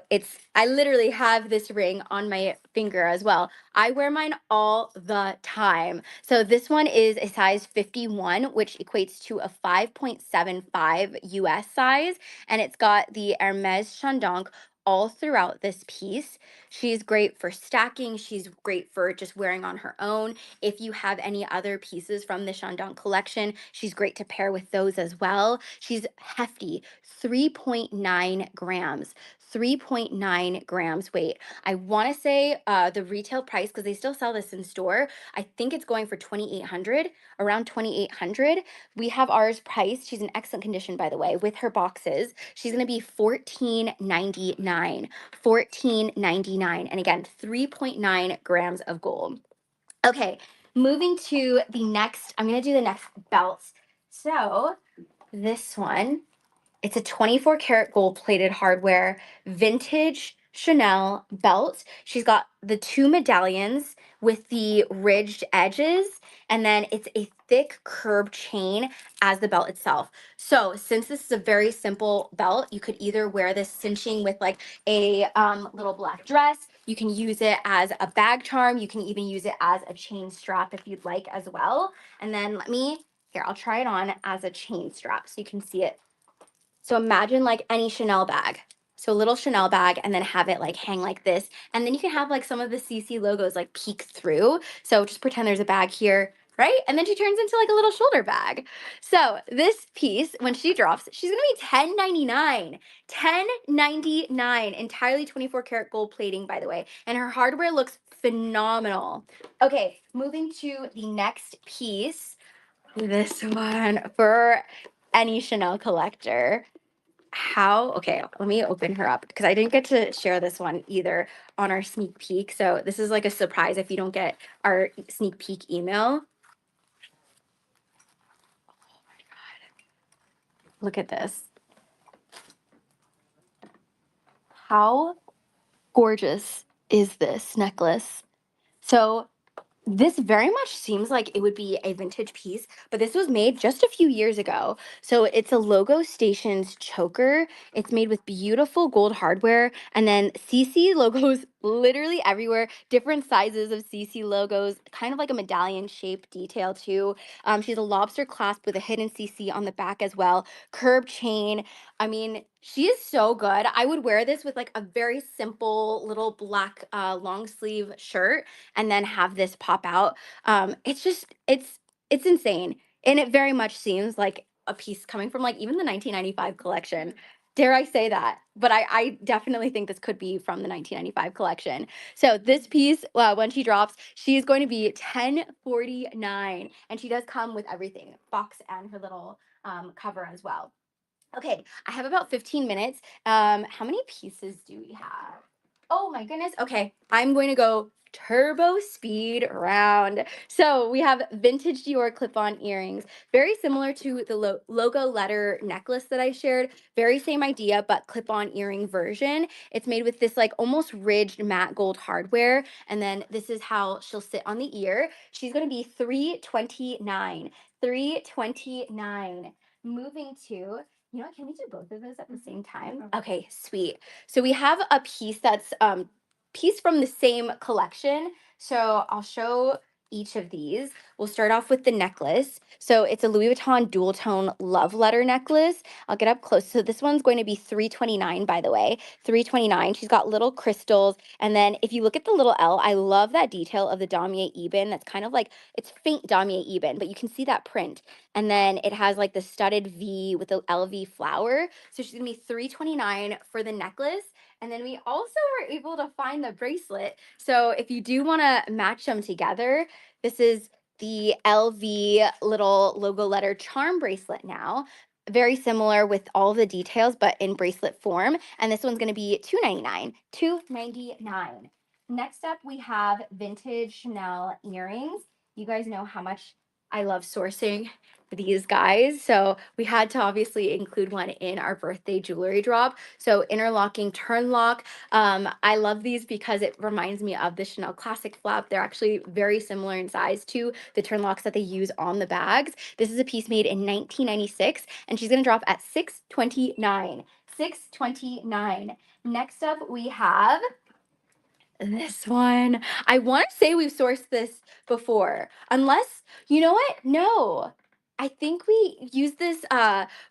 I literally have this ring on my finger as well. I wear mine all the time. So this one is a size 51, which equates to a 5.75 US size. And it's got the Hermes Chandon all throughout this piece. She's great for stacking. She's great for just wearing on her own. If you have any other pieces from the Chandon collection, she's great to pair with those as well. She's hefty, 3.9 grams. 3.9 grams weight. I want to say the retail price, because they still sell this in store, I think it's going for 2,800, around 2,800. We have ours priced. She's in excellent condition, by the way, with her boxes. She's going to be $14.99. $14.99. And again, 3.9 grams of gold. Okay, moving to the next, I'm going to do the next belts. So this one, it's a 24 karat gold plated hardware vintage Chanel belt. She's got the 2 medallions with the ridged edges, and then it's a thick curb chain as the belt itself. So since this is a very simple belt, you could either wear this cinching with like a little black dress. You can use it as a bag charm. You can even use it as a chain strap if you'd like as well. And then I'll try it on as a chain strap so you can see it. So imagine like any Chanel bag. So a little Chanel bag, and then have it like hang like this. And then you can have like some of the CC logos like peek through. So just pretend there's a bag here. right? And then she turns into like a little shoulder bag. So this piece, when she drops, she's gonna be $10.99. $10.99. Entirely 24 karat gold plating, by the way. And her hardware looks phenomenal. Okay, moving to the next piece. This one for any Chanel collector. Okay, let me open her up because I didn't get to share this one either on our sneak peek. So this is like a surprise if you don't get our sneak peek email. Look at this. How gorgeous is this necklace? So this very much seems like it would be a vintage piece, but this was made just a few years ago. So it's a Logo Stations choker. It's made with beautiful gold hardware and then CC logos literally everywhere, different sizes of CC logos, kind of like a medallion shape detail too. She has a lobster clasp with a hidden CC on the back as well, curb chain. I mean, she is so good. I would wear this with like a very simple little black long sleeve shirt and then have this pop out. It's just it's insane, and it very much seems like a piece coming from like even the 1995 collection. Dare I say that? But I definitely think this could be from the 1995 collection. So this piece, when she drops, she's going to be 1049, and she does come with everything, box and her little cover as well. Okay, I have about 15 minutes. How many pieces do we have? Oh my goodness. Okay, I'm going to go turbo speed round. So we have vintage Dior clip-on earrings, very similar to the logo letter necklace that I shared. Very same idea, but clip-on earring version. It's made with this like almost ridged matte gold hardware, and then this is how she'll sit on the ear. She's going to be 329. 329. Moving to, you know, can we do both of those at the same time? Okay, sweet. So we have a piece that's piece from the same collection. So I'll show each of these. We'll start off with the necklace. So it's a Louis Vuitton dual tone love letter necklace. I'll get up close. So this one's going to be 329, by the way. 329. She's got little crystals. And then if you look at the little L, I love that detail of the damier ebene. That's kind of like, it's faint damier ebene, but you can see that print. And then it has like the studded V with the LV flower. So she's gonna be 329 for the necklace. And then we also were able to find the bracelet. So if you do want to match them together, this is the LV little logo letter charm bracelet now. Very similar with all the details, but in bracelet form. And this one's going to be $299. $299. Next up, we have vintage Chanel earrings. You guys know how much I love sourcing these guys. So we had to obviously include one in our birthday jewelry drop. So interlocking turn lock. I love these because it reminds me of the Chanel Classic flap. They're actually very similar in size to the turn locks that they use on the bags. This is a piece made in 1996, and she's going to drop at $629. $629. Next up, we have this one. I want to say we've sourced this before, unless, you know what? No. I think we used this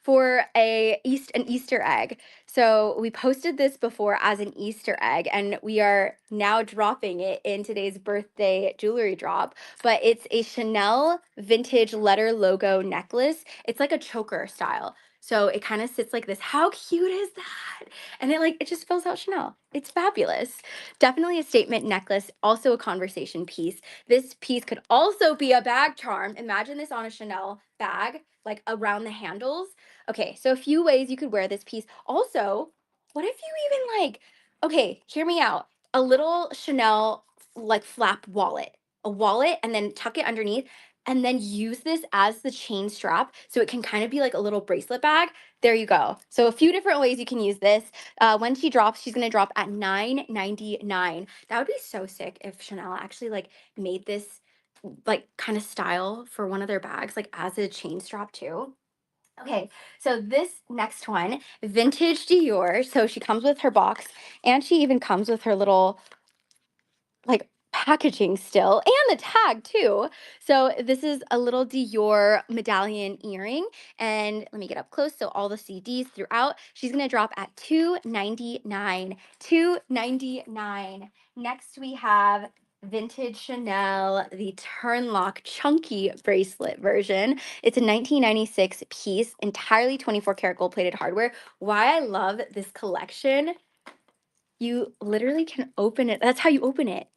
for an Easter egg. So we posted this before as an Easter egg, and we are now dropping it in today's birthday jewelry drop. But it's a Chanel vintage letter logo necklace. It's like a choker style. So it kind of sits like this. How cute is that? And it just fills out Chanel. It's fabulous. Definitely a statement necklace, also a conversation piece. This piece could also be a bag charm. Imagine this on a Chanel bag, like around the handles. Okay, so a few ways you could wear this piece. Also, what if you even okay, hear me out. A little Chanel like flap wallet, a wallet, and then tuck it underneath. And then use this as the chain strap so it can kind of be like a little bracelet bag. There you go. So a few different ways you can use this. When she drops, she's gonna drop at $999. That would be so sick if Chanel actually like made this like kind of style for one of their bags, like as a chain strap too. Okay, so this next one, vintage Dior. So she comes with her box, and she even comes with her little like packaging still, and the tag too. So this is a little Dior medallion earring, and let me get up close. So all the CDs throughout, she's gonna drop at $299. $299. Next we have vintage Chanel, the turn lock chunky bracelet version. It's a 1996 piece, entirely 24 karat gold plated hardware. Why I love this collection, you literally can open it. That's how you open it.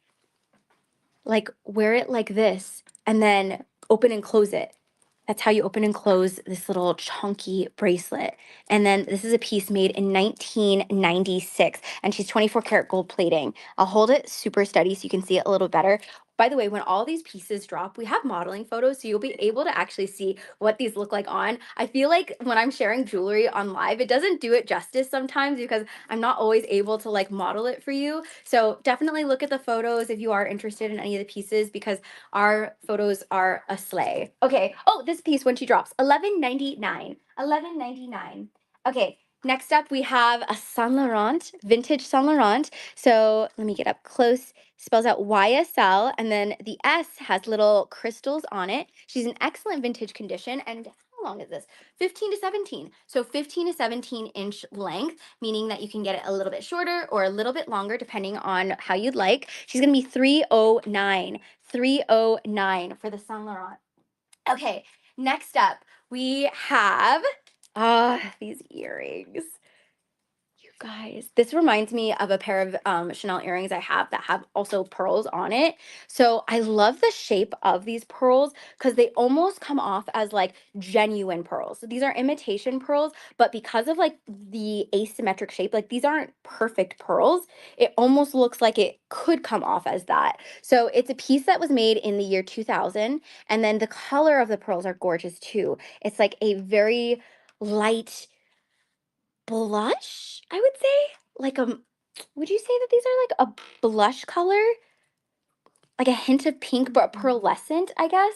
Like wear it like this and then open and close it. That's how you open and close this little chunky bracelet. And then this is a piece made in 1996, and she's 24 karat gold plating. I'll hold it super steady so you can see it a little better. By the way, when all these pieces drop, we have modeling photos, so you'll be able to actually see what these look like on. I feel like when I'm sharing jewelry on live, it doesn't do it justice sometimes because I'm not always able to like model it for you. So definitely look at the photos if you are interested in any of the pieces, because our photos are a slay. Okay. Oh, this piece when she drops, $11.99. $11.99. Okay. Next up, we have a Saint Laurent, vintage Saint Laurent. So let me get up close. Spells out YSL, and then the S has little crystals on it. She's in excellent vintage condition. And how long is this? 15 to 17. So 15 to 17-inch length, meaning that you can get it a little bit shorter or a little bit longer, depending on how you'd like. She's going to be $309. $309 for the Saint Laurent. Okay, next up, we have these earrings. You guys, this reminds me of a pair of Chanel earrings I have that have also pearls on it. So I love the shape of these pearls because they almost come off as like genuine pearls. So these are imitation pearls, but because of like the asymmetric shape, like these aren't perfect pearls, it almost looks like it could come off as that. So it's a piece that was made in the year 2000, and then the color of the pearls are gorgeous too. It's like a very light blush, I would say. Like would you say that these are like a blush color? Like a hint of pink, but pearlescent, I guess.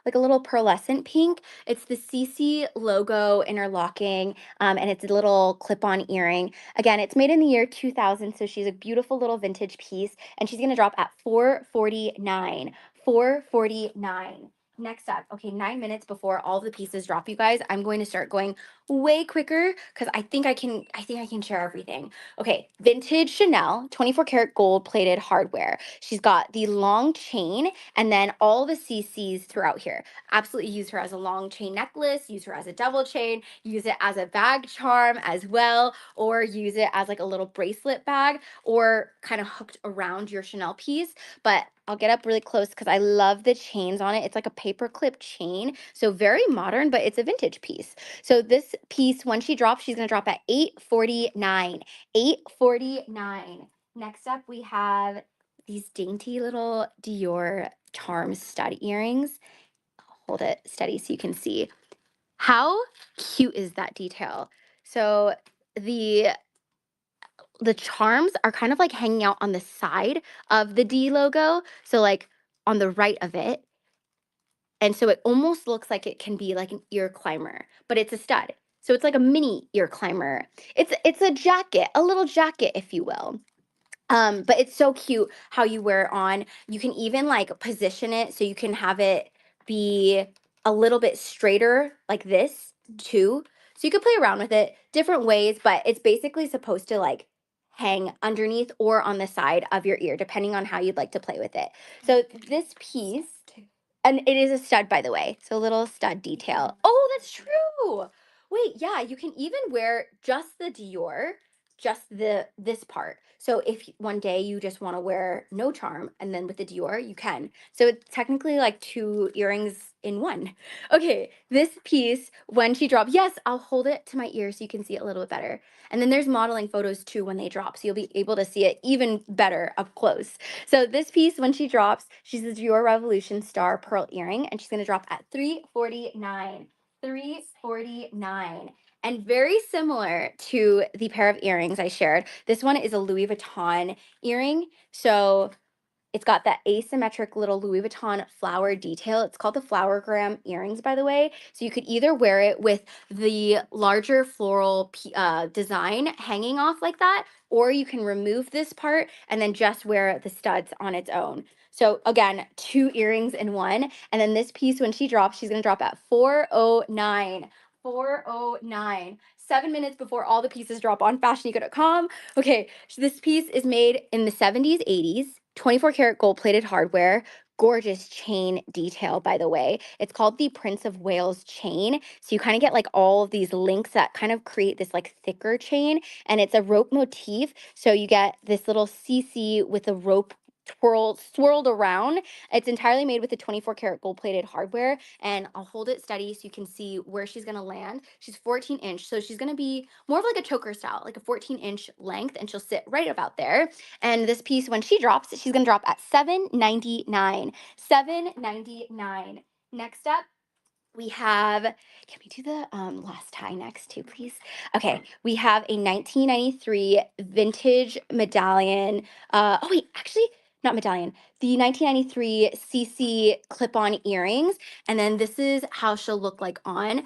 Like a little pearlescent pink. It's the CC logo interlocking, and it's a little clip-on earring. Again, it's made in the year 2000, so she's a beautiful little vintage piece, and she's gonna drop at $449. $449. Next up, okay, 9 minutes before all the pieces drop, you guys, I'm going to start going way quicker because I think I can share everything. Okay, vintage Chanel, 24 karat gold plated hardware. She's got the long chain and then all the CCs throughout here. Absolutely use her as a long chain necklace, use her as a double chain, use it as a bag charm as well, or use it as like a little bracelet bag or kind of hooked around your Chanel piece. But I'll get up really close because I love the chains on it. It's like a paperclip chain, so very modern, but it's a vintage piece. So this piece, when she drops, she's gonna drop at $849. $849. Next up, we have these dainty little Dior charm stud earrings. Hold it steady so you can see. How cute is that detail? So the charms are kind of like hanging out on the side of the D logo. So like on the right of it. And so it almost looks like it can be like an ear climber, but it's a stud. So it's like a mini ear climber. It's a jacket, a little jacket, if you will. But it's so cute how you wear it on. You can even like position it so you can have it be a little bit straighter like this too. So you could play around with it different ways, but it's basically supposed to like hang underneath or on the side of your ear, depending on how you'd like to play with it. So this piece, and it is a stud, by the way. So a little stud detail. Oh, that's true. Wait, yeah, you can even wear just the Dior, just this part. So if one day you just want to wear no charm and then with the Dior, you can. So it's technically like two earrings in one. Okay, this piece, when she drops, yes, I'll hold it to my ear so you can see it a little bit better. And then there's modeling photos too when they drop, so you'll be able to see it even better up close. So this piece, when she drops, she's the Dior Revolution Star Pearl Earring, and she's going to drop at $349. $349. And very similar to the pair of earrings I shared, this one is a Louis Vuitton earring. So it's got that asymmetric little Louis Vuitton flower detail. It's called the flowergram earrings, by the way. So you could either wear it with the larger floral design hanging off like that, or you can remove this part and then just wear the studs on its own. So again, two earrings in one. And then this piece, when she drops, she's going to drop at $409. $409. 7 minutes before all the pieces drop on fashionica.com. Okay, so this piece is made in the 70s, 80s. 24 karat gold plated hardware. Gorgeous chain detail, by the way. It's called the Prince of Wales chain. So you kind of get like all of these links that kind of create this like thicker chain, and it's a rope motif. So you get this little CC with a rope swirled around. It's entirely made with the 24 karat gold plated hardware, and I'll hold it steady so you can see where she's going to land. She's 14 inch, so she's going to be more of like a choker style, like a 14-inch length, and she'll sit right about there. And this piece, when she drops, she's going to drop at $7.99. $7.99. Next up, we have, can we do the last tie next too, please? Okay, we have a 1993 vintage medallion. Oh wait, actually, not medallion. The 1993 CC clip-on earrings. And then this is how she'll look like on.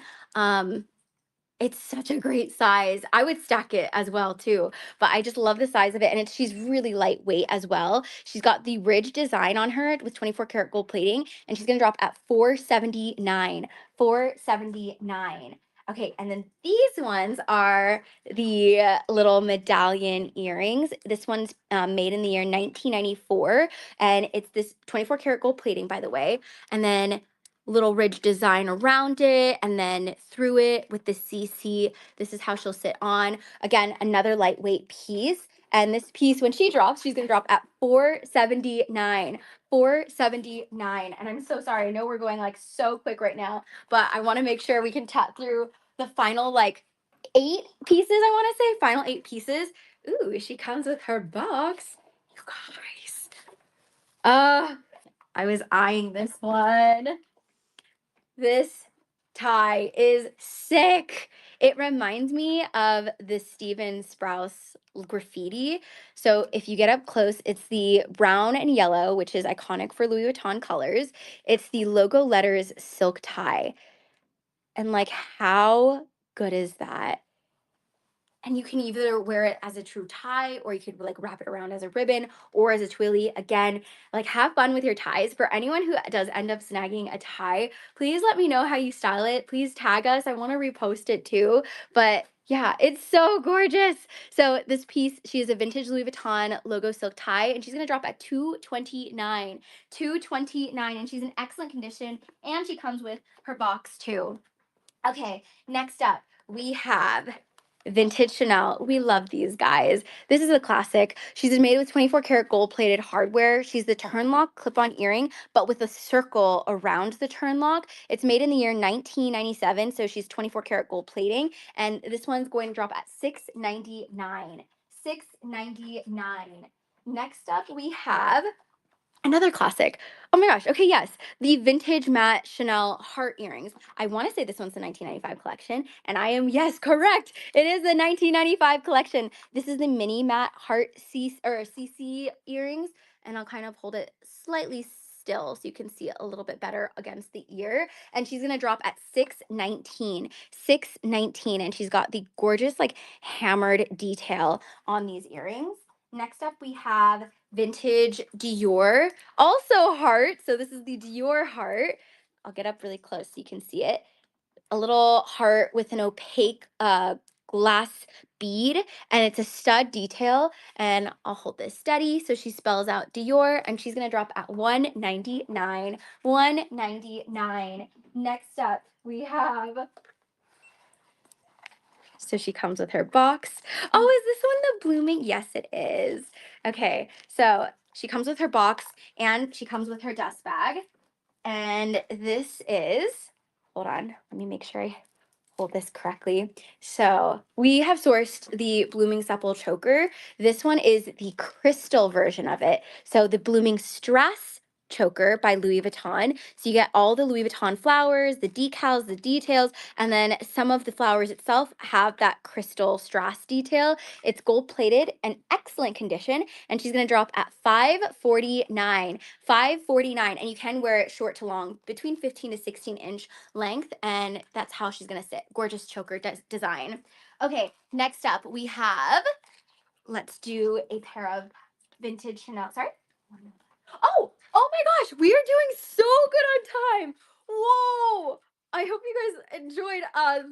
It's such a great size. I would stack it as well too, but I just love the size of it, and she's really lightweight as well. She's got the ridge design on her with 24 karat gold plating, and she's gonna drop at $479. $479. Okay, and then these ones are the little medallion earrings. This one's made in the year 1994, and it's this 24 karat gold plating, by the way, and then little ridge design around it, and then through it with the CC. This is how she'll sit on. Again, another lightweight piece. And this piece, when she drops, she's gonna drop at $479. $479. And I'm so sorry. I know we're going like so quick right now, but I want to make sure we can tap through the final like 8 pieces, I want to say. Final 8 pieces. Ooh, she comes with her box. You guys. I was eyeing this one. This tie is sick. It reminds me of the Steven Sprouse graffiti. So if you get up close, it's the brown and yellow, which is iconic for Louis Vuitton colors. It's the logo letters silk tie. And like, how good is that? And you can either wear it as a true tie, or you could like wrap it around as a ribbon or as a twilly. Again, like, have fun with your ties. For anyone who does end up snagging a tie, please let me know how you style it. Please tag us. I want to repost it too. But yeah, it's so gorgeous. So this piece, she is a vintage Louis Vuitton logo silk tie, and she's gonna drop at $229. $229, and she's in excellent condition, and she comes with her box too. Okay, next up, we have vintage Chanel. We love these guys. This is a classic. She's made with 24 karat gold plated hardware. She's the turn lock clip-on earring, but with a circle around the turn lock. It's made in the year 1997, so she's 24 karat gold plating, and this one's going to drop at $699. $699. Next up, we have another classic. Oh my gosh. Okay, yes. The vintage matte Chanel heart earrings. I want to say this one's the 1995 collection, and I am, yes, correct. It is the 1995 collection. This is the mini matte heart CC earrings, and I'll kind of hold it slightly still so you can see it a little bit better against the ear. And she's going to drop at $619. $619, and she's got the gorgeous like hammered detail on these earrings. Next up, we have vintage Dior, also heart. So this is the Dior heart. I'll get up really close so you can see it. A little heart with an opaque glass bead, and it's a stud detail. And I'll hold this steady so she spells out Dior, and she's gonna drop at $199. $199. Next up, we have, so she comes with her box. Oh, is this one the blooming? Yes, it is. Okay, so she comes with her box, and she comes with her dust bag. And this is, hold on, let me make sure I hold this correctly. So we have sourced the Blooming Supple choker. This one is the crystal version of it. So the Blooming Strass choker by Louis Vuitton. So you get all the Louis Vuitton flowers, the decals, the details, and then some of the flowers itself have that crystal strass detail. It's gold plated and excellent condition, and she's gonna drop at $549. $549, and you can wear it short to long, between 15 to 16 inch length, and that's how she's gonna sit. Gorgeous choker design. Okay, next up we have, let's do a pair of vintage Chanel. Sorry. Oh my gosh, we are doing so good on time. Whoa! I hope you guys enjoyed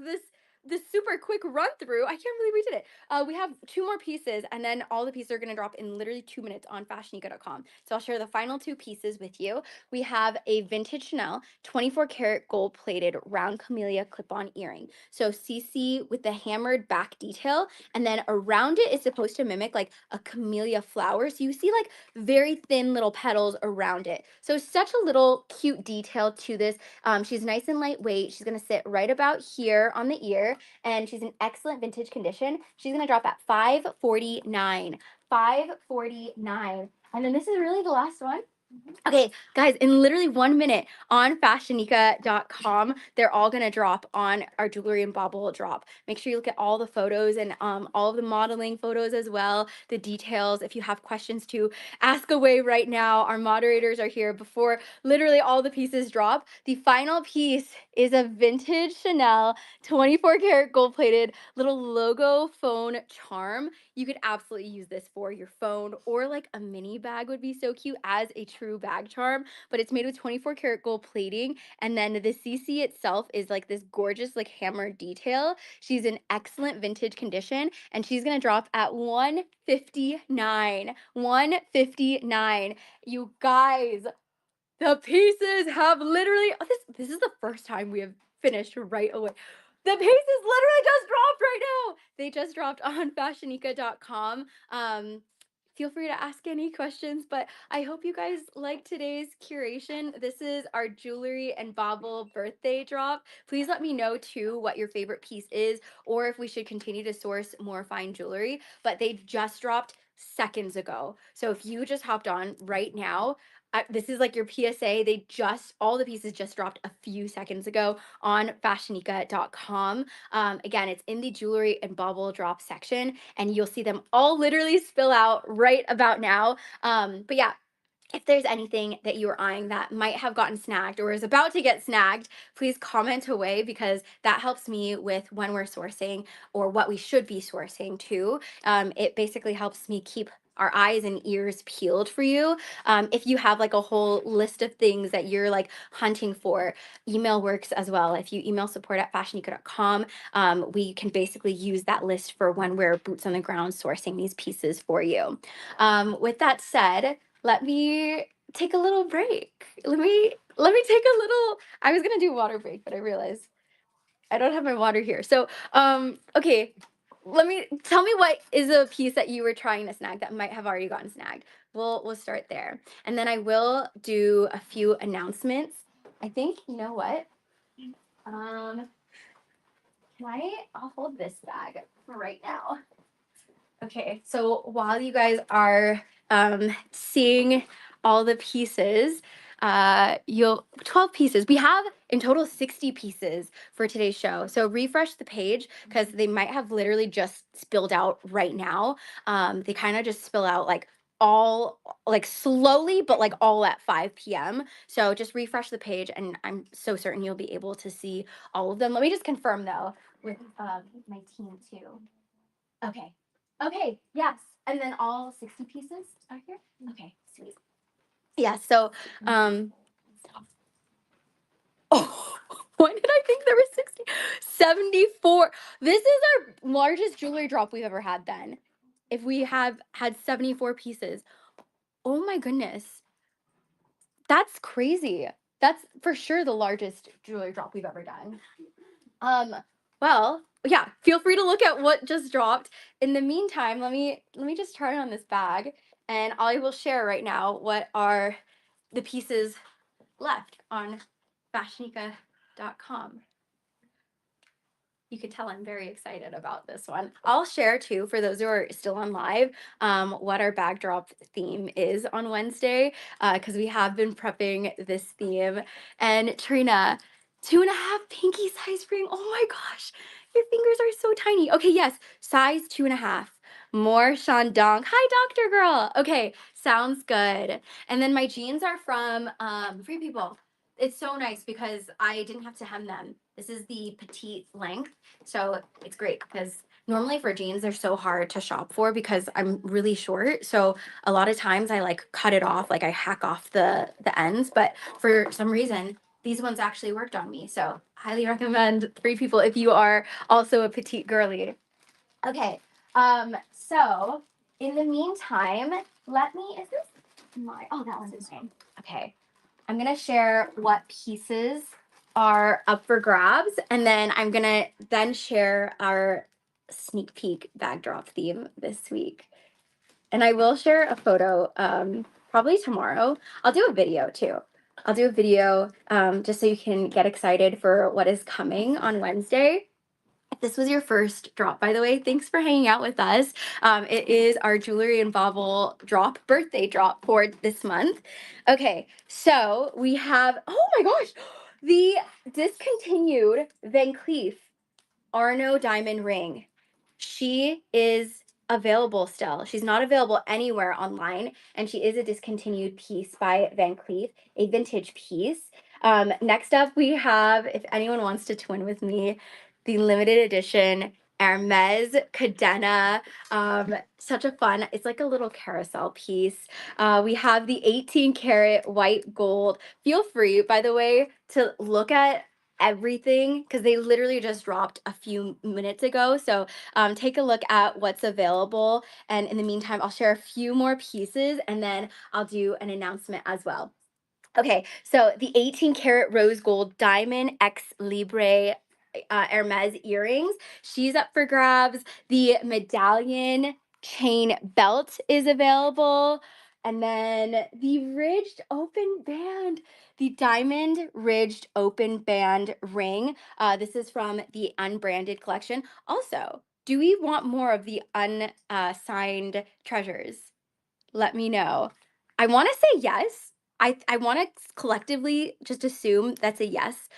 this this super quick run through. I can't believe we did it. We have 2 more pieces, and then all the pieces are going to drop in literally 2 minutes on FashionNica.com. So I'll share the final 2 pieces with you. We have a vintage Chanel 24 karat gold plated round camellia clip-on earring. So CC with the hammered back detail, and then around it is supposed to mimic like a camellia flower. So you see like very thin little petals around it. So such a little cute detail to this. She's nice and lightweight. She's gonna sit right about here on the ear, and she's in excellent vintage condition. She's gonna drop at $549. $549. And then this is really the last one. Okay, guys, in literally 1 minute on FashionNica.com, they're all gonna drop on our Jewelry and Bauble Drop. Make sure you look at all the photos and all of the modeling photos as well, the details. If you have questions to ask away right now, our moderators are here before literally all the pieces drop. The final piece is a vintage Chanel 24 karat gold plated little logo phone charm. You could absolutely use this for your phone, or like a mini bag would be so cute as a true bag charm, but it's made with 24 karat gold plating, and then the CC itself is like this gorgeous like hammered detail. She's in excellent vintage condition, and she's gonna drop at $159. $159. You guys, the pieces have literally, oh, this is the first time we have finished right away. The pieces literally just dropped right now. They just dropped on FashionNica.com. Feel free to ask any questions, but I hope you guys like today's curation. This is our Jewelry and Bauble birthday drop. Please let me know too what your favorite piece is, or if we should continue to source more fine jewelry. But they just dropped seconds ago. So if you just hopped on right now, this is like your PSA. All the pieces just dropped a few seconds ago on FashionNica.com. Again, it's in the Jewelry and Bauble Drop section, and you'll see them all literally spill out right about now. But yeah, if there's anything that you are eyeing that might have gotten snagged or is about to get snagged, please comment away, because that helps me with when we're sourcing or what we should be sourcing too. It basically helps me keep our eyes and ears peeled for you. If you have like a whole list of things that you're like hunting for, email works as well. If you email support@fashionica.com, we can basically use that list for when we're boots on the ground sourcing these pieces for you. With that said, let me take a little break. Let me take a little. I was gonna do water break, but I realized I don't have my water here. So okay, tell me what is a piece that you were trying to snag that might have already gotten snagged. We'll start there, and then I will do a few announcements. I think you know what. I'll hold this bag for right now. Okay, so while you guys are seeing all the pieces, you'll 12 pieces. We have in total 60 pieces for today's show. So refresh the page, because they might have literally just spilled out right now. They kind of just spill out like all like slowly, but like all at 5 p.m. So just refresh the page, and I'm so certain you'll be able to see all of them. Let me just confirm though with my team too. Okay. Okay, yes. And then all 60 pieces are here? Okay, sweet. Yeah, so oh, why did I think there were 60? 74. This is our largest jewelry drop we've ever had then. If we have had 74 pieces. Oh my goodness. That's crazy. That's for sure the largest jewelry drop we've ever done. Well, yeah, feel free to look at what just dropped. In the meantime, let me just try on this bag, and I will share right now what are the pieces left on fashionica.com. You could tell I'm very excited about this one. I'll share too, for those who are still on live, what our bag drop theme is on Wednesday, because we have been prepping this theme. And Trina, 2.5 pinky size ring. Oh my gosh, your fingers are so tiny. Okay, yes, size 2.5. More Shandong. Hi, Doctor Girl. Okay, sounds good. And then my jeans are from Free People. It's so nice because I didn't have to hem them. This is the petite length. So it's great because normally for jeans, they're so hard to shop for because I'm really short. So a lot of times I like cut it off, like I hack off the ends. But for some reason, these ones actually worked on me. So highly recommend Free People if you are also a petite girly. Okay. So in the meantime, is this my, oh, that one's mine. Okay. I'm going to share what pieces are up for grabs, and then I'm going to then share our sneak peek bag drop theme this week. And I will share a photo probably tomorrow. I'll do a video too. I'll do a video just so you can get excited for what is coming on Wednesday. If this was your first drop, by the way, thanks for hanging out with us. It is our Jewelry and Bauble Drop birthday drop for this month. Okay, so we have, oh my gosh, the discontinued Van Cleef Arno diamond ring. She is available still. She's not available anywhere online, and she is a discontinued piece by Van Cleef, a vintage piece. Next up, we have, if anyone wants to twin with me, the limited edition Hermes Cadena. Such a fun, it's like a little carousel piece. We have the 18 karat white gold. Feel free, by the way, to look at everything because they literally just dropped a few minutes ago. So take a look at what's available. And in the meantime, I'll share a few more pieces and then I'll do an announcement as well. Okay, so the 18 karat rose gold diamond X Libre Hermes earrings. She's up for grabs. The medallion chain belt is available. And then the ridged open band, the diamond ridged open band ring. This is from the unbranded collection. Also, do we want more of the unsigned treasures? Let me know. I want to say yes. I want to collectively just assume that's a yes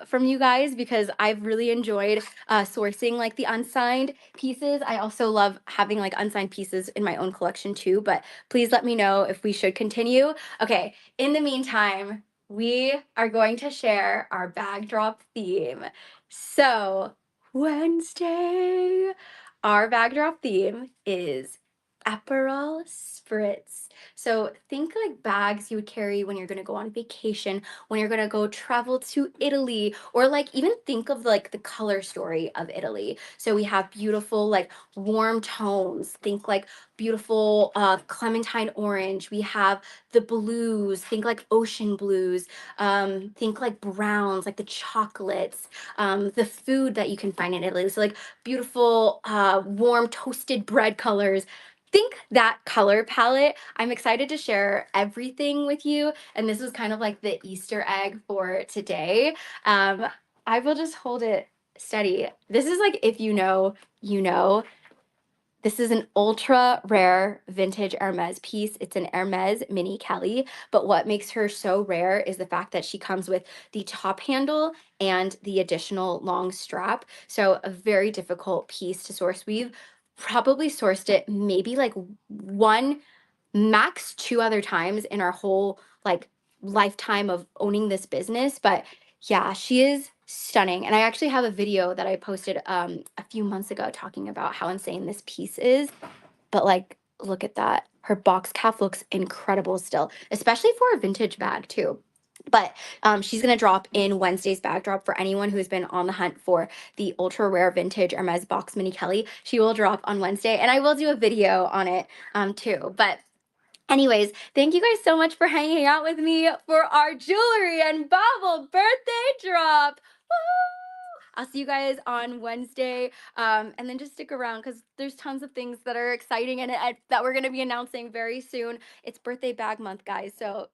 from you guys because I've really enjoyed sourcing like the unsigned pieces. I also love having like unsigned pieces in my own collection too, but please let me know if we should continue. Okay, in the meantime, we are going to share our bag drop theme. So, Wednesday, our bag drop theme is Aperol Spritz. So think like bags you would carry when you're going to go on vacation, when you're going to go travel to Italy, or like even think of like the color story of Italy. So we have beautiful like warm tones. Think like beautiful clementine orange. We have the blues. Think like ocean blues. Think like browns, like the chocolates, the food that you can find in Italy. So like beautiful warm toasted bread colors. Think that color palette. I'm excited to share everything with you. And this was kind of like the Easter egg for today. I will just hold it steady. This is like, if you know, you know. This is an ultra rare vintage Hermes piece. It's an Hermes mini Kelly, but what makes her so rare is the fact that she comes with the top handle and the additional long strap. So a very difficult piece to source. We've probably sourced it maybe like one, max two other times in our whole like lifetime of owning this business, but yeah, she is stunning. And I actually have a video that I posted a few months ago talking about how insane this piece is. But like, look at that. Her box calf looks incredible still, especially for a vintage bag too. But she's going to drop in Wednesday's bag drop for anyone who's been on the hunt for the ultra rare vintage Hermes box mini Kelly. She will drop on Wednesday, and I will do a video on it too. But anyways, thank you guys so much for hanging out with me for our Jewelry and Bauble birthday drop. Woo! I'll see you guys on Wednesday. And then just stick around because there's tons of things that are exciting and that we're going to be announcing very soon. It's birthday bag month, guys. So